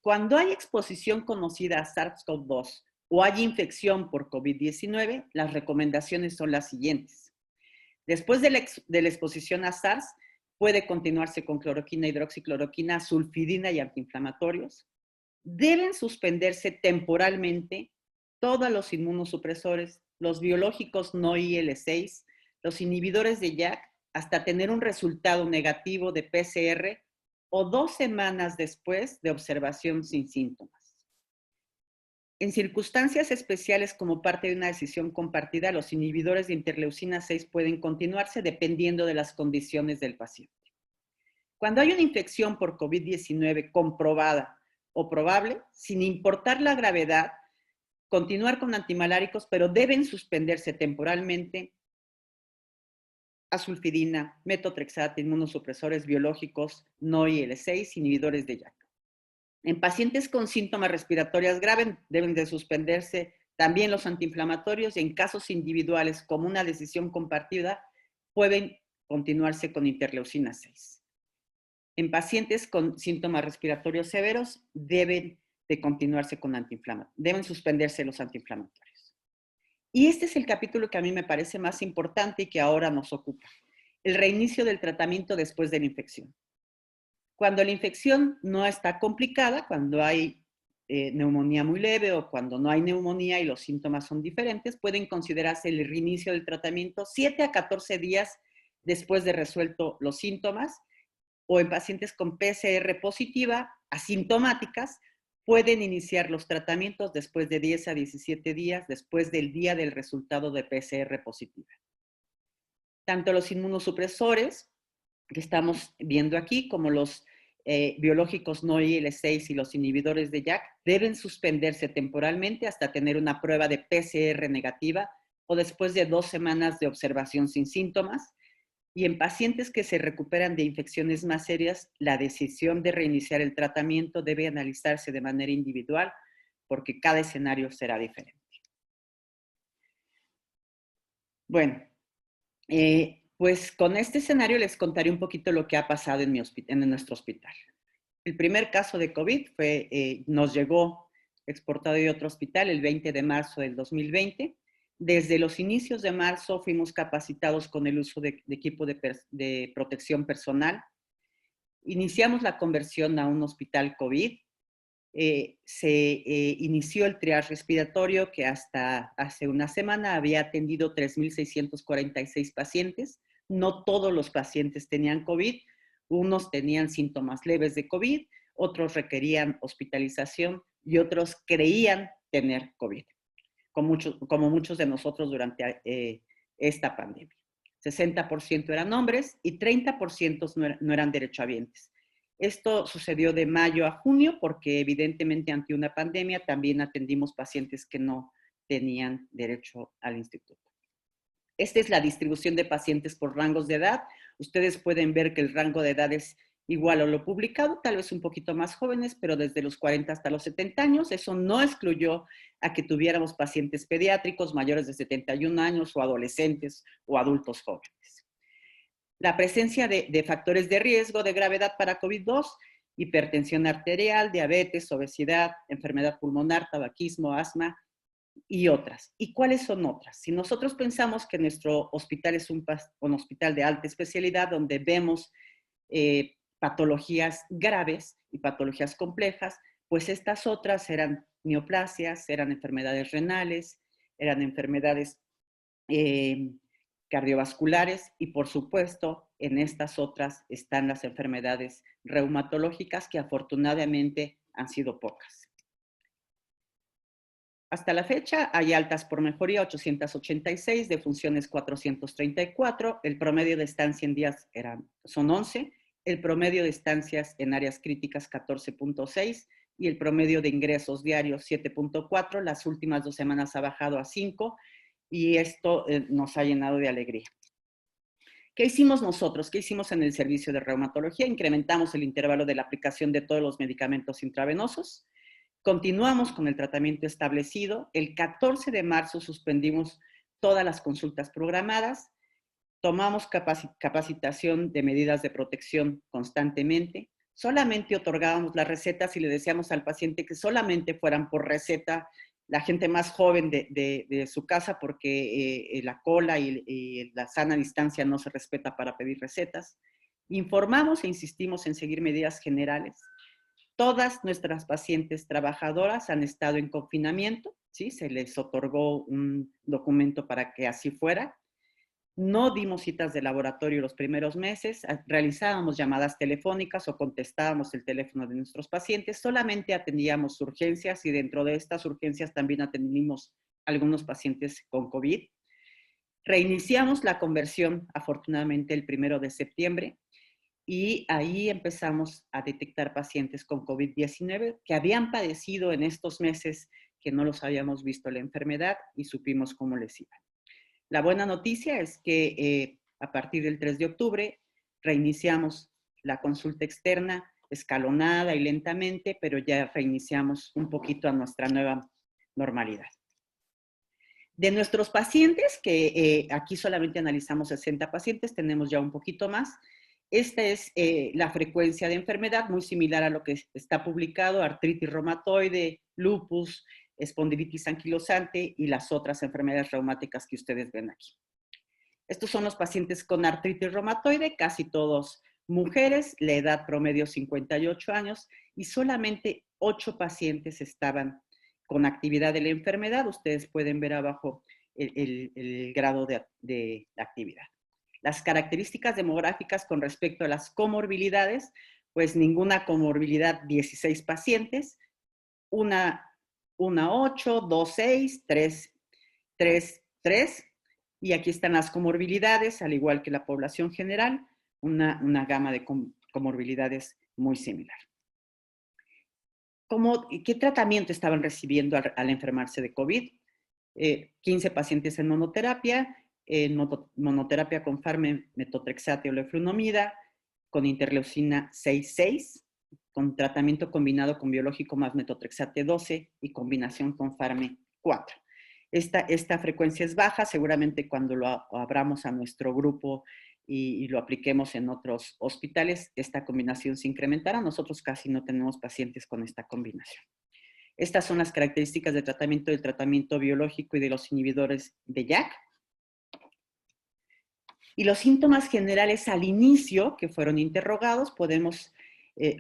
Cuando hay exposición conocida a SARS-CoV-2 o hay infección por COVID-19, las recomendaciones son las siguientes. Después de la exposición a SARS, puede continuarse con cloroquina, hidroxicloroquina, sulfidina y antiinflamatorios. Deben suspenderse temporalmente todos los inmunosupresores, los biológicos no IL-6, los inhibidores de JAK, hasta tener un resultado negativo de PCR o 2 semanas después de observación sin síntomas. En circunstancias especiales como parte de una decisión compartida, los inhibidores de interleucina 6 pueden continuarse dependiendo de las condiciones del paciente. Cuando hay una infección por COVID-19 comprobada o probable, sin importar la gravedad, continuar con antimaláricos, pero deben suspenderse temporalmente azulfidina, metotrexate, inmunosupresores biológicos, no IL-6, inhibidores de JAK. En pacientes con síntomas respiratorios graves deben de suspenderse también los antiinflamatorios y en casos individuales como una decisión compartida pueden continuarse con interleucina 6. En pacientes con síntomas respiratorios severos deben de continuarse con antiinflamatorios, deben suspenderse los antiinflamatorios. Y este es el capítulo que a mí me parece más importante y que ahora nos ocupa. El reinicio del tratamiento después de la infección. Cuando la infección no está complicada, cuando hay neumonía muy leve o cuando no hay neumonía y los síntomas son diferentes, pueden considerarse el reinicio del tratamiento 7 a 14 días después de resuelto los síntomas o en pacientes con PCR positiva, asintomáticas, pueden iniciar los tratamientos después de 10 a 17 días después del día del resultado de PCR positiva. Tanto los inmunosupresores que estamos viendo aquí, como los biológicos no IL-6 y los inhibidores de JAK, deben suspenderse temporalmente hasta tener una prueba de PCR negativa o después de 2 semanas de observación sin síntomas. Y en pacientes que se recuperan de infecciones más serias, la decisión de reiniciar el tratamiento debe analizarse de manera individual porque cada escenario será diferente. Bueno, pues con este escenario les contaré un poquito lo que ha pasado en nuestro hospital. El primer caso de COVID nos llegó exportado de otro hospital el 20 de marzo del 2020. Desde los inicios de marzo fuimos capacitados con el uso de equipo de protección personal. Iniciamos la conversión a un hospital COVID. Se inició el triage respiratorio que hasta hace una semana había atendido 3,646 pacientes. No todos los pacientes tenían COVID. Unos tenían síntomas leves de COVID, otros requerían hospitalización y otros creían tener COVID, como muchos de nosotros durante esta pandemia. 60% eran hombres y 30% no eran derechohabientes. Esto sucedió de mayo a junio porque evidentemente ante una pandemia también atendimos pacientes que no tenían derecho al instituto. Esta es la distribución de pacientes por rangos de edad. Ustedes pueden ver que el rango de edad es igual a lo publicado, tal vez un poquito más jóvenes, pero desde los 40 hasta los 70 años. Eso no excluyó a que tuviéramos pacientes pediátricos mayores de 71 años o adolescentes o adultos jóvenes. La presencia de factores de riesgo de gravedad para COVID-2, hipertensión arterial, diabetes, obesidad, enfermedad pulmonar, tabaquismo, asma, y otras. ¿Y cuáles son otras? Si nosotros pensamos que nuestro hospital es un hospital de alta especialidad donde vemos patologías graves y patologías complejas, pues estas otras eran neoplasias, eran enfermedades renales, eran enfermedades cardiovasculares y por supuesto en estas otras están las enfermedades reumatológicas que afortunadamente han sido pocas. Hasta la fecha hay altas por mejoría 886, defunciones 434, el promedio de estancia en días son 11, el promedio de estancias en áreas críticas 14.6 y el promedio de ingresos diarios 7.4, las últimas 2 semanas ha bajado a 5 y esto nos ha llenado de alegría. ¿Qué hicimos nosotros? ¿Qué hicimos en el servicio de reumatología? Incrementamos el intervalo de la aplicación de todos los medicamentos intravenosos. Continuamos con el tratamiento establecido. El 14 de marzo suspendimos todas las consultas programadas. Tomamos capacitación de medidas de protección constantemente. Solamente otorgábamos las recetas y le decíamos al paciente que solamente fueran por receta la gente más joven de su casa porque la cola y la sana distancia no se respeta para pedir recetas. Informamos e insistimos en seguir medidas generales. Todas nuestras pacientes trabajadoras han estado en confinamiento, ¿sí? Se les otorgó un documento para que así fuera. No dimos citas de laboratorio los primeros meses, realizábamos llamadas telefónicas o contestábamos el teléfono de nuestros pacientes, solamente atendíamos urgencias y dentro de estas urgencias también atendimos algunos pacientes con COVID. Reiniciamos la conversión, afortunadamente, el 1 de septiembre. Y ahí empezamos a detectar pacientes con COVID-19 que habían padecido en estos meses que no los habíamos visto la enfermedad y supimos cómo les iba. La buena noticia es que a partir del 3 de octubre reiniciamos la consulta externa escalonada y lentamente, pero ya reiniciamos un poquito a nuestra nueva normalidad. De nuestros pacientes, que aquí solamente analizamos 60 pacientes, tenemos ya un poquito más. Esta es la frecuencia de enfermedad, muy similar a lo que está publicado, artritis reumatoide, lupus, espondilitis anquilosante y las otras enfermedades reumáticas que ustedes ven aquí. Estos son los pacientes con artritis reumatoide, casi todos mujeres, la edad promedio 58 años y solamente 8 pacientes estaban con actividad de la enfermedad. Ustedes pueden ver abajo el grado de actividad. Las características demográficas con respecto a las comorbilidades, pues ninguna comorbilidad, 16 pacientes, una 8, 2, 6, 3, y aquí están las comorbilidades, al igual que la población general, una gama de comorbilidades muy similar. ¿Qué tratamiento estaban recibiendo al enfermarse de COVID? 15 pacientes en monoterapia, monoterapia con metotrexato o leflunomida, con interleucina 6,6, con tratamiento combinado con biológico más metotrexate 12 y combinación con Farme 4. Esta frecuencia es baja, seguramente cuando lo abramos a nuestro grupo y lo apliquemos en otros hospitales, esta combinación se incrementará. Nosotros casi no tenemos pacientes con esta combinación. Estas son las características del tratamiento biológico y de los inhibidores de JAK. Y los síntomas generales al inicio, que fueron interrogados, podemos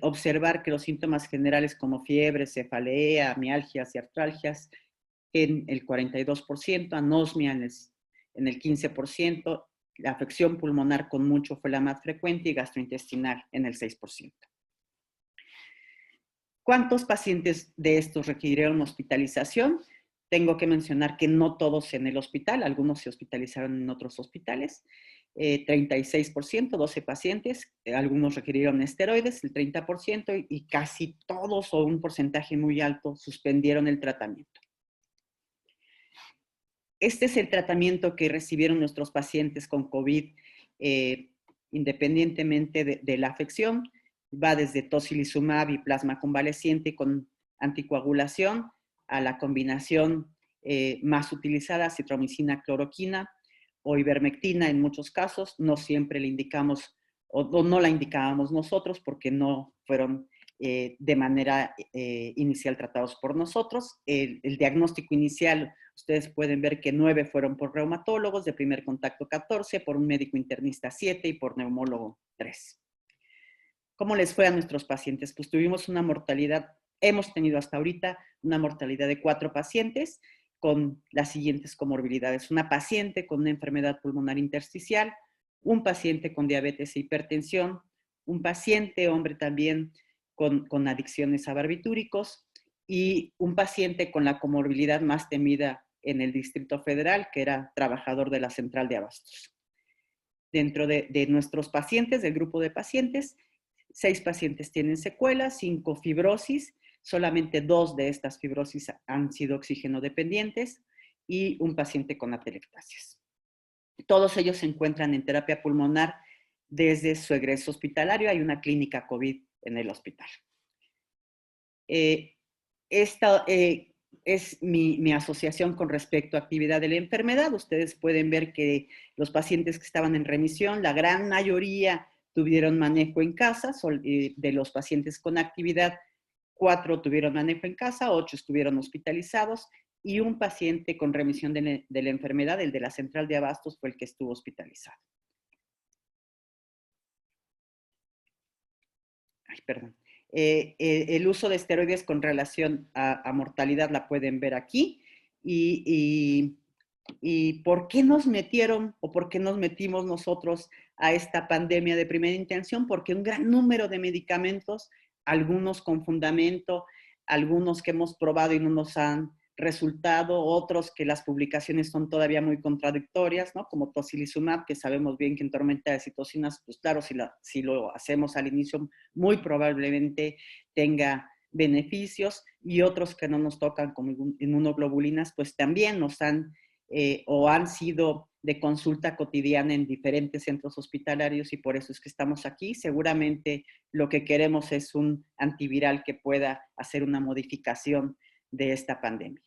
observar que los síntomas generales como fiebre, cefalea, mialgias y artralgias en el 42%, anosmia en el 15%, la afección pulmonar con mucho fue la más frecuente y gastrointestinal en el 6%. ¿Cuántos pacientes de estos requirieron hospitalización? Tengo que mencionar que no todos en el hospital, algunos se hospitalizaron en otros hospitales. 36%, 12 pacientes, algunos requirieron esteroides, el 30%, y casi todos o un porcentaje muy alto suspendieron el tratamiento. Este es el tratamiento que recibieron nuestros pacientes con COVID, independientemente de la afección. Va desde tocilizumab y plasma convaleciente con anticoagulación a la combinación más utilizada, acitromicina, cloroquina o ivermectina en muchos casos. No siempre le indicamos o no la indicábamos nosotros porque no fueron de manera inicial tratados por nosotros. El diagnóstico inicial, ustedes pueden ver que 9 fueron por reumatólogos, de primer contacto 14, por un médico internista 7 y por neumólogo 3. ¿Cómo les fue a nuestros pacientes? Pues tuvimos una mortalidad, hemos tenido hasta ahorita una mortalidad de 4 pacientes con las siguientes comorbilidades. Una paciente con una enfermedad pulmonar intersticial, un paciente con diabetes e hipertensión, un paciente, hombre también, con adicciones a barbitúricos y un paciente con la comorbilidad más temida en el Distrito Federal, que era trabajador de la central de abastos. Dentro de nuestros pacientes, del grupo de pacientes, 6 pacientes tienen secuelas, 5 fibrosis, solamente 2 de estas fibrosis han sido oxígeno dependientes y un paciente con atelectasias. Todos ellos se encuentran en terapia pulmonar desde su egreso hospitalario. Hay una clínica COVID en el hospital. Esta es mi asociación con respecto a actividad de la enfermedad. Ustedes pueden ver que los pacientes que estaban en remisión, la gran mayoría tuvieron manejo en casa. De los pacientes con actividad, 4 tuvieron manejo en casa, 8 estuvieron hospitalizados y un paciente con remisión de la enfermedad, el de la central de abastos, fue el que estuvo hospitalizado. Ay, perdón. El uso de esteroides con relación a mortalidad la pueden ver aquí. Y ¿por qué nos metieron o por qué nos metimos nosotros a esta pandemia de primera intención? Porque un gran número de medicamentos, algunos con fundamento, algunos que hemos probado y no nos han resultado, otros que las publicaciones son todavía muy contradictorias, ¿no? Como tocilizumab, que sabemos bien que en tormenta de citocinas, pues claro, si lo hacemos al inicio, muy probablemente tenga beneficios, y otros que no nos tocan, como inmunoglobulinas, pues también nos han o han sido de consulta cotidiana en diferentes centros hospitalarios, y por eso es que estamos aquí. Seguramente lo que queremos es un antiviral que pueda hacer una modificación de esta pandemia.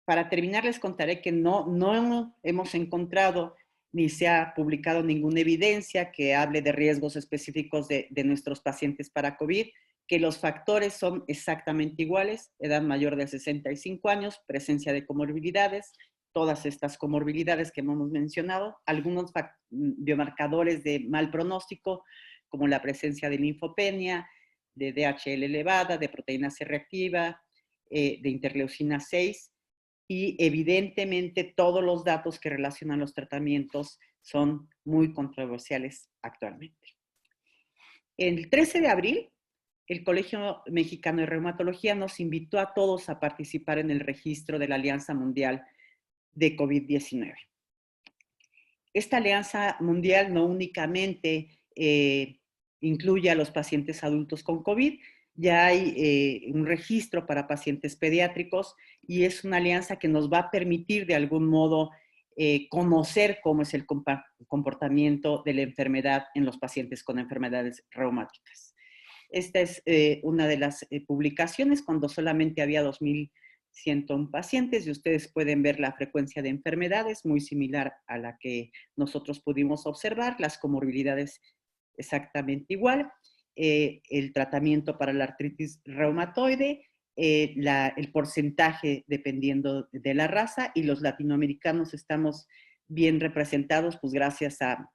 Para terminar, les contaré que no hemos encontrado ni se ha publicado ninguna evidencia que hable de riesgos específicos de nuestros pacientes para COVID, que los factores son exactamente iguales: edad mayor de 65 años, presencia de comorbilidades, todas estas comorbilidades que hemos mencionado, algunos biomarcadores de mal pronóstico, como la presencia de linfopenia, de DHL elevada, de proteína C reactiva, de interleucina 6, y evidentemente todos los datos que relacionan los tratamientos son muy controversiales actualmente. El 13 de abril, el Colegio Mexicano de Reumatología nos invitó a todos a participar en el registro de la Alianza Mundial de COVID-19. Esta alianza mundial no únicamente incluye a los pacientes adultos con COVID, ya hay un registro para pacientes pediátricos y es una alianza que nos va a permitir de algún modo conocer cómo es el comportamiento de la enfermedad en los pacientes con enfermedades reumáticas. Esta es una de las publicaciones cuando solamente había 2.101 pacientes y ustedes pueden ver la frecuencia de enfermedades muy similar a la que nosotros pudimos observar, las comorbilidades exactamente igual, el tratamiento para la artritis reumatoide, el porcentaje dependiendo de la raza y los latinoamericanos estamos bien representados pues gracias a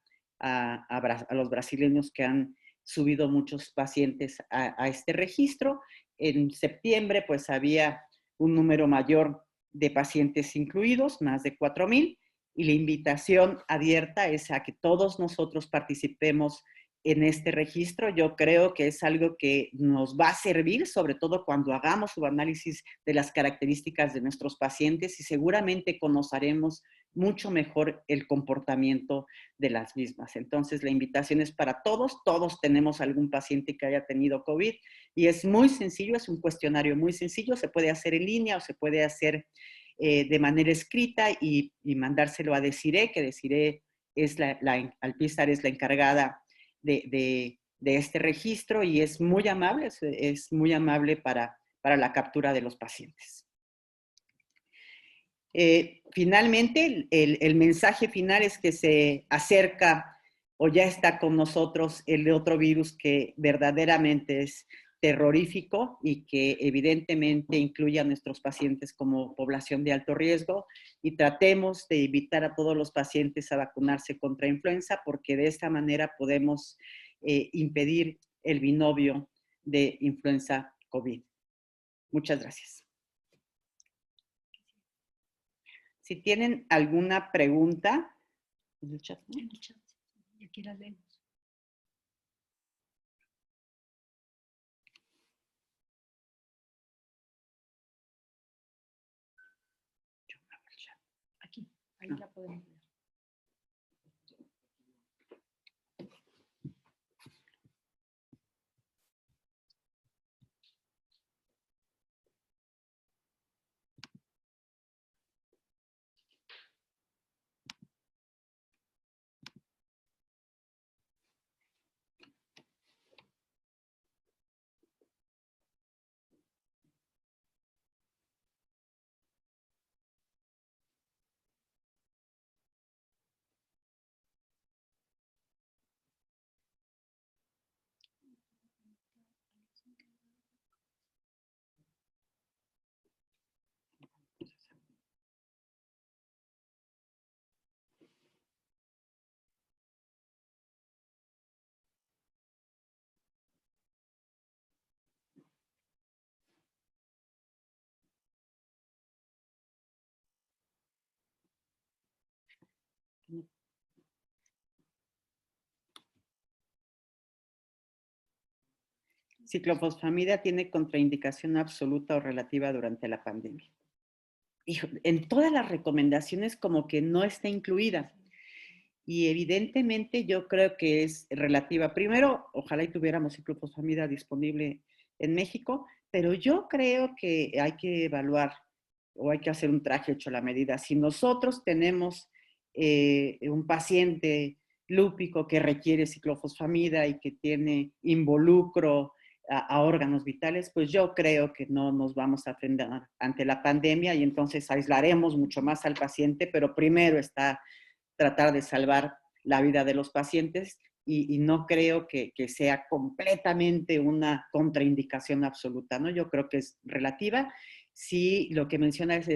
los brasileños que han subido muchos pacientes a este registro. En septiembre pues había un número mayor de pacientes incluidos, más de 4,000, y la invitación abierta es a que todos nosotros participemos en este registro. Yo creo que es algo que nos va a servir, sobre todo cuando hagamos un análisis de las características de nuestros pacientes y seguramente conoceremos mucho mejor el comportamiento de las mismas. Entonces, la invitación es para todos. Todos tenemos algún paciente que haya tenido COVID y es muy sencillo, es un cuestionario muy sencillo. Se puede hacer en línea o se puede hacer de manera escrita y mandárselo a Desiree, que Desiree es Alpizar es la encargada de este registro y es muy amable, es muy amable para la captura de los pacientes. Finalmente, el mensaje final es que se acerca o ya está con nosotros el otro virus que verdaderamente es terrorífico y que evidentemente incluye a nuestros pacientes como población de alto riesgo y tratemos de invitar a todos los pacientes a vacunarse contra influenza porque de esta manera podemos impedir el binomio de influenza-COVID. Muchas gracias. Si tienen alguna pregunta, en el chat, ¿no? En el chat, y aquí las leemos. Aquí, ahí la podemos ver. Ciclofosfamida tiene contraindicación absoluta o relativa durante la pandemia. En todas las recomendaciones como que no está incluida. Y evidentemente yo creo que es relativa. Primero, ojalá y tuviéramos ciclofosfamida disponible en México, pero yo creo que hay que evaluar o hay que hacer un traje hecho a la medida. Si nosotros tenemos un paciente lúpico que requiere ciclofosfamida y que tiene involucro a órganos vitales, pues yo creo que no nos vamos a frenar ante la pandemia y entonces aislaremos mucho más al paciente, pero primero está tratar de salvar la vida de los pacientes y no creo que sea completamente una contraindicación absoluta, ¿no? Yo creo que es relativa. Sí, lo que menciona es,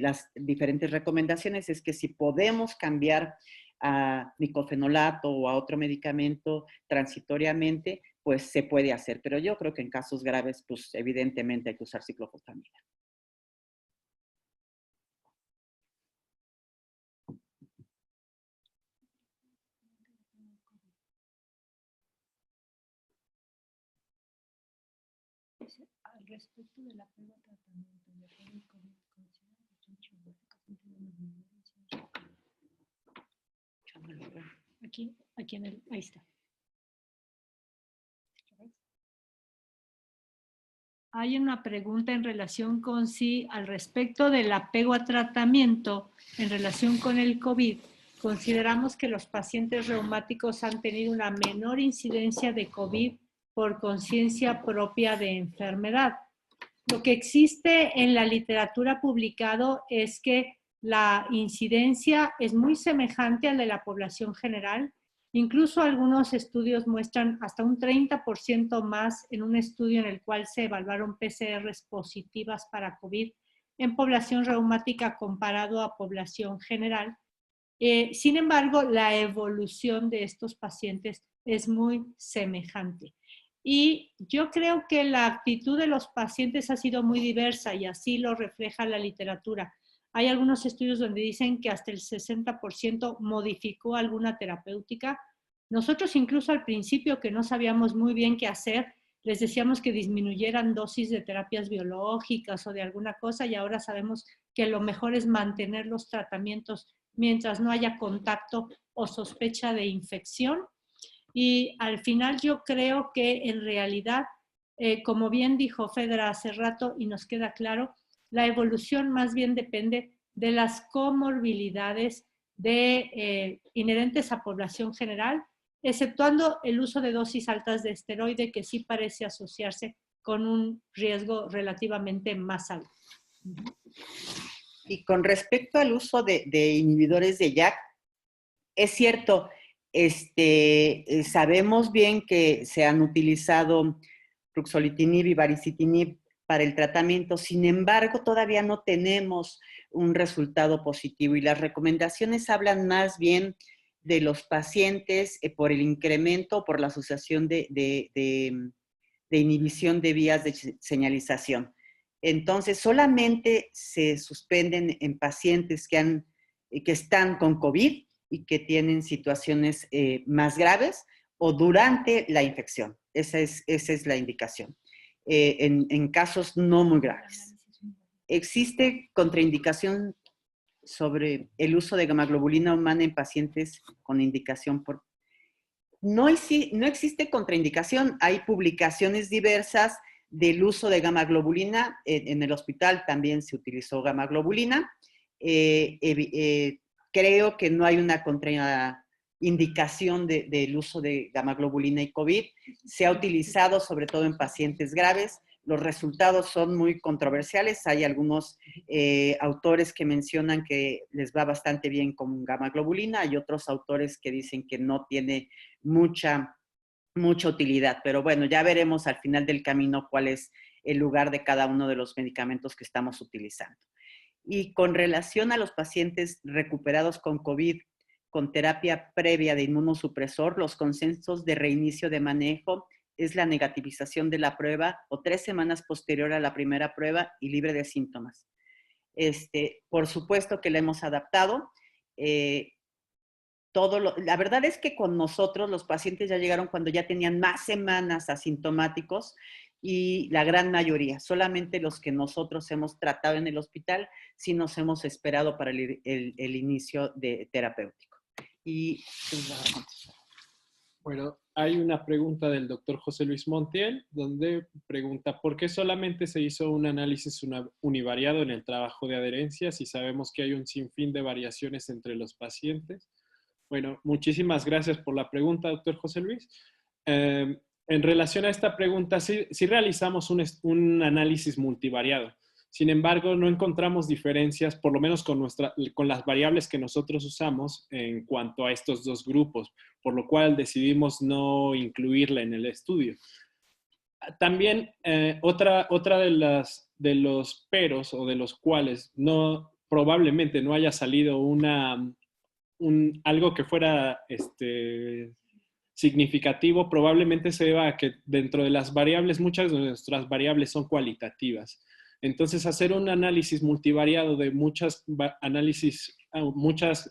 las diferentes recomendaciones es que si podemos cambiar a micofenolato o a otro medicamento transitoriamente, pues se puede hacer. Pero yo creo que en casos graves, pues evidentemente hay que usar ciclofosfamida. Al respecto de la prueba de tratamiento de COVID, aquí en el, ahí está. hay una pregunta en relación con si al respecto del apego a tratamiento en relación con el COVID, consideramos que los pacientes reumáticos han tenido una menor incidencia de COVID por conciencia propia de enfermedad. Lo que existe en la literatura publicado es que la incidencia es muy semejante al de la población general. Incluso algunos estudios muestran hasta un 30% más en un estudio en el cual se evaluaron PCRs positivas para COVID en población reumática comparado a población general. Sin embargo, la evolución de estos pacientes es muy semejante. Y yo creo que la actitud de los pacientes ha sido muy diversa y así lo refleja la literatura. Hay algunos estudios donde dicen que hasta el 60% modificó alguna terapéutica. Nosotros incluso al principio, que no sabíamos muy bien qué hacer, les decíamos que disminuyeran dosis de terapias biológicas o de alguna cosa, y ahora sabemos que lo mejor es mantener los tratamientos mientras no haya contacto o sospecha de infección. Y al final yo creo que en realidad, como bien dijo Fedra hace rato y nos queda claro, la evolución más bien depende de las comorbilidades inherentes a población general, exceptuando el uso de dosis altas de esteroide, que sí parece asociarse con un riesgo relativamente más alto. Y con respecto al uso de inhibidores de JAK, es cierto, sabemos bien que se han utilizado ruxolitinib y baricitinib para el tratamiento, sin embargo, todavía no tenemos un resultado positivo y las recomendaciones hablan más bien de los pacientes por el incremento, por la asociación de inhibición de vías de señalización. Entonces, solamente se suspenden en pacientes que están con COVID y que tienen situaciones más graves o durante la infección. Esa es la indicación. En casos no muy graves. Existe contraindicación sobre el uso de gamaglobulina humana en pacientes con indicación por... No existe contraindicación. Hay publicaciones diversas del uso de gamaglobulina. En el hospital también se utilizó gamaglobulina. Creo que no hay una contraindicación del uso de gamaglobulina y COVID. Se ha utilizado sobre todo en pacientes graves. Los resultados son muy controversiales. Hay algunos autores que mencionan que les va bastante bien con gamaglobulina. Hay otros autores que dicen que no tiene mucha utilidad. Pero bueno, ya veremos al final del camino cuál es el lugar de cada uno de los medicamentos que estamos utilizando. Y con relación a los pacientes recuperados con COVID, con terapia previa de inmunosupresor, los consensos de reinicio de manejo es la negativización de la prueba o 3 semanas posterior a la primera prueba y libre de síntomas. Por supuesto que la hemos adaptado. La verdad es que con nosotros los pacientes ya llegaron cuando ya tenían más semanas asintomáticos y la gran mayoría, solamente los que nosotros hemos tratado en el hospital, sí nos hemos esperado para el inicio terapéutico. Y bueno, hay una pregunta del doctor José Luis Montiel, donde pregunta, ¿por qué solamente se hizo un análisis univariado en el trabajo de adherencia si sabemos que hay un sinfín de variaciones entre los pacientes? Bueno, muchísimas gracias por la pregunta, doctor José Luis. En relación a esta pregunta, sí realizamos un análisis multivariado. Sin embargo, no encontramos diferencias, por lo menos con las variables que nosotros usamos en cuanto a estos dos grupos, por lo cual decidimos no incluirla en el estudio. También, otra de los peros o de los cuales probablemente no haya salido algo que fuera significativo, probablemente se deba a que dentro de las variables, muchas de nuestras variables son cualitativas. Entonces, hacer un análisis multivariado de muchas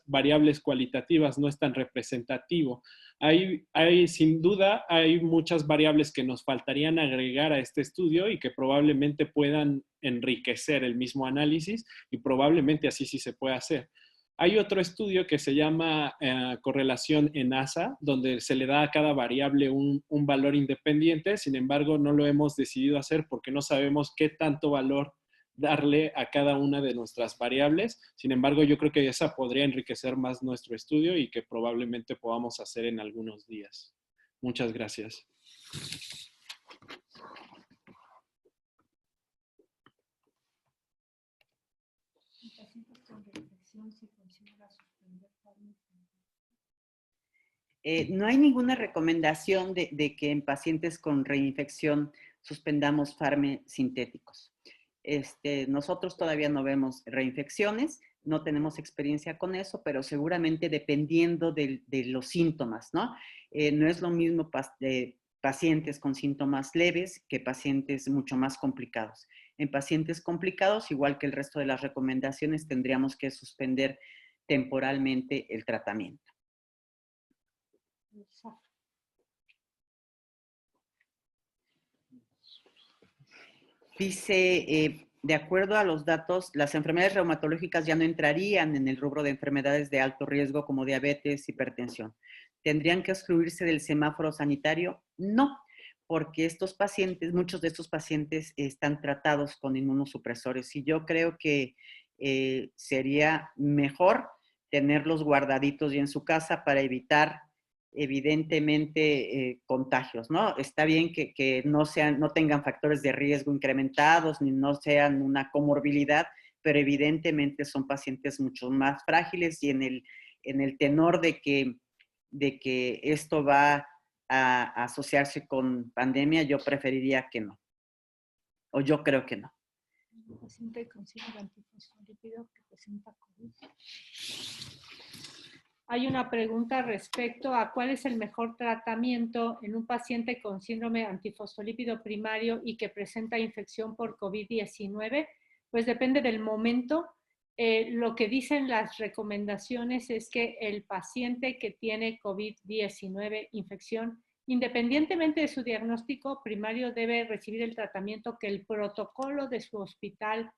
variables cualitativas no es tan representativo. Sin duda, hay muchas variables que nos faltarían agregar a este estudio y que probablemente puedan enriquecer el mismo análisis y probablemente así sí se puede hacer. Hay otro estudio que se llama correlación en ASA, donde se le da a cada variable un valor independiente. Sin embargo, no lo hemos decidido hacer porque no sabemos qué tanto valor darle a cada una de nuestras variables. Sin embargo, yo creo que esa podría enriquecer más nuestro estudio y que probablemente podamos hacer en algunos días. Muchas gracias. No hay ninguna recomendación de que en pacientes con reinfección suspendamos sintéticos. Nosotros todavía no vemos reinfecciones, no tenemos experiencia con eso, pero seguramente dependiendo de los síntomas, ¿no? No es lo mismo pacientes con síntomas leves que pacientes mucho más complicados. En pacientes complicados, igual que el resto de las recomendaciones, tendríamos que suspender temporalmente el tratamiento. Dice, de acuerdo a los datos, las enfermedades reumatológicas ya no entrarían en el rubro de enfermedades de alto riesgo como diabetes, hipertensión. ¿Tendrían que excluirse del semáforo sanitario? No, porque estos pacientes, muchos de estos pacientes están tratados con inmunosupresores y yo creo que sería mejor tenerlos guardaditos y en su casa para evitar evidentemente contagios, ¿no? Está bien que no tengan factores de riesgo incrementados ni no sean una comorbilidad, pero evidentemente son pacientes mucho más frágiles y en el tenor de que esto va a asociarse con pandemia, yo preferiría que no. O yo creo que no. Paciente con síndrome antifosfolípido que presenta COVID. Hay una pregunta respecto a cuál es el mejor tratamiento en un paciente con síndrome antifosfolípido primario y que presenta infección por COVID-19. Pues depende del momento. Lo que dicen las recomendaciones es que el paciente que tiene COVID-19 infección, independientemente de su diagnóstico primario, debe recibir el tratamiento que el protocolo de su hospital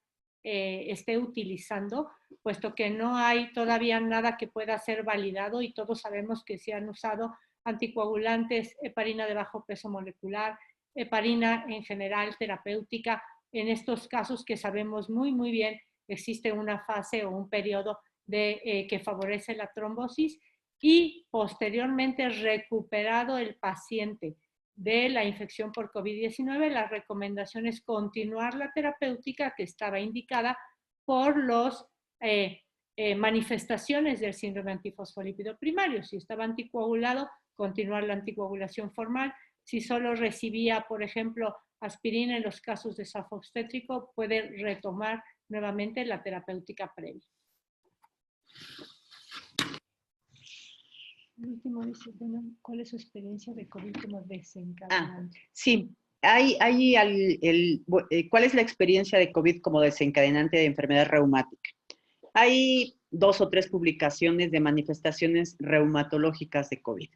esté utilizando, puesto que no hay todavía nada que pueda ser validado y todos sabemos que se han usado anticoagulantes, heparina de bajo peso molecular, heparina en general terapéutica. En estos casos que sabemos muy bien, existe una fase o un periodo que favorece la trombosis y posteriormente recuperado el paciente de la infección por COVID-19, la recomendación es continuar la terapéutica que estaba indicada por las manifestaciones del síndrome antifosfolípido primario. Si estaba anticoagulado, continuar la anticoagulación formal. Si solo recibía, por ejemplo, aspirina en los casos de SAF obstétrico, puede retomar nuevamente la terapéutica previa. El último dice, bueno, ¿cuál es su experiencia de COVID como desencadenante? Sí, ¿cuál es la experiencia de COVID como desencadenante de enfermedad reumática? Hay 2 o 3 publicaciones de manifestaciones reumatológicas de COVID.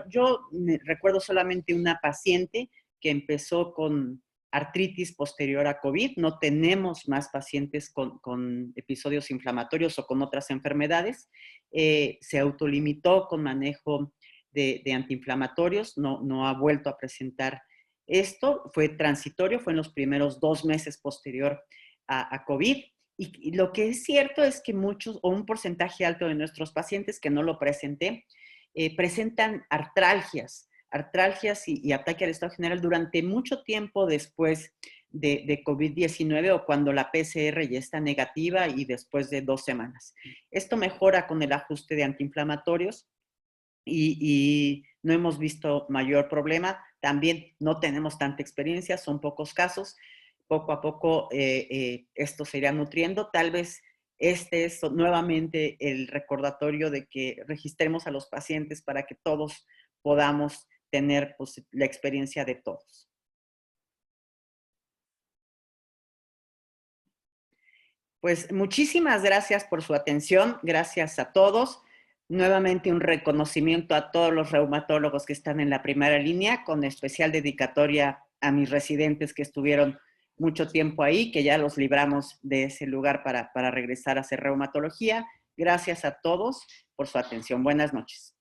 Yo recuerdo solamente una paciente que empezó con artritis posterior a COVID. No tenemos más pacientes con episodios inflamatorios o con otras enfermedades. Se autolimitó con manejo de antiinflamatorios, no ha vuelto a presentar esto. Fue transitorio, fue en los primeros 2 meses posterior a COVID. Y lo que es cierto es que muchos, o un porcentaje alto de nuestros pacientes que no lo presenté, presentan artralgias y ataque al estado general durante mucho tiempo después de COVID-19 o cuando la PCR ya está negativa y después de 2 semanas. Esto mejora con el ajuste de antiinflamatorios y no hemos visto mayor problema. También no tenemos tanta experiencia, son pocos casos. Poco a poco esto se irá nutriendo. Tal vez este es nuevamente el recordatorio de que registremos a los pacientes para que todos podamos tener pues, la experiencia de todos. Pues muchísimas gracias por su atención, gracias a todos. Nuevamente un reconocimiento a todos los reumatólogos que están en la primera línea, con especial dedicatoria a mis residentes que estuvieron mucho tiempo ahí, que ya los libramos de ese lugar para regresar a hacer reumatología. Gracias a todos por su atención. Buenas noches.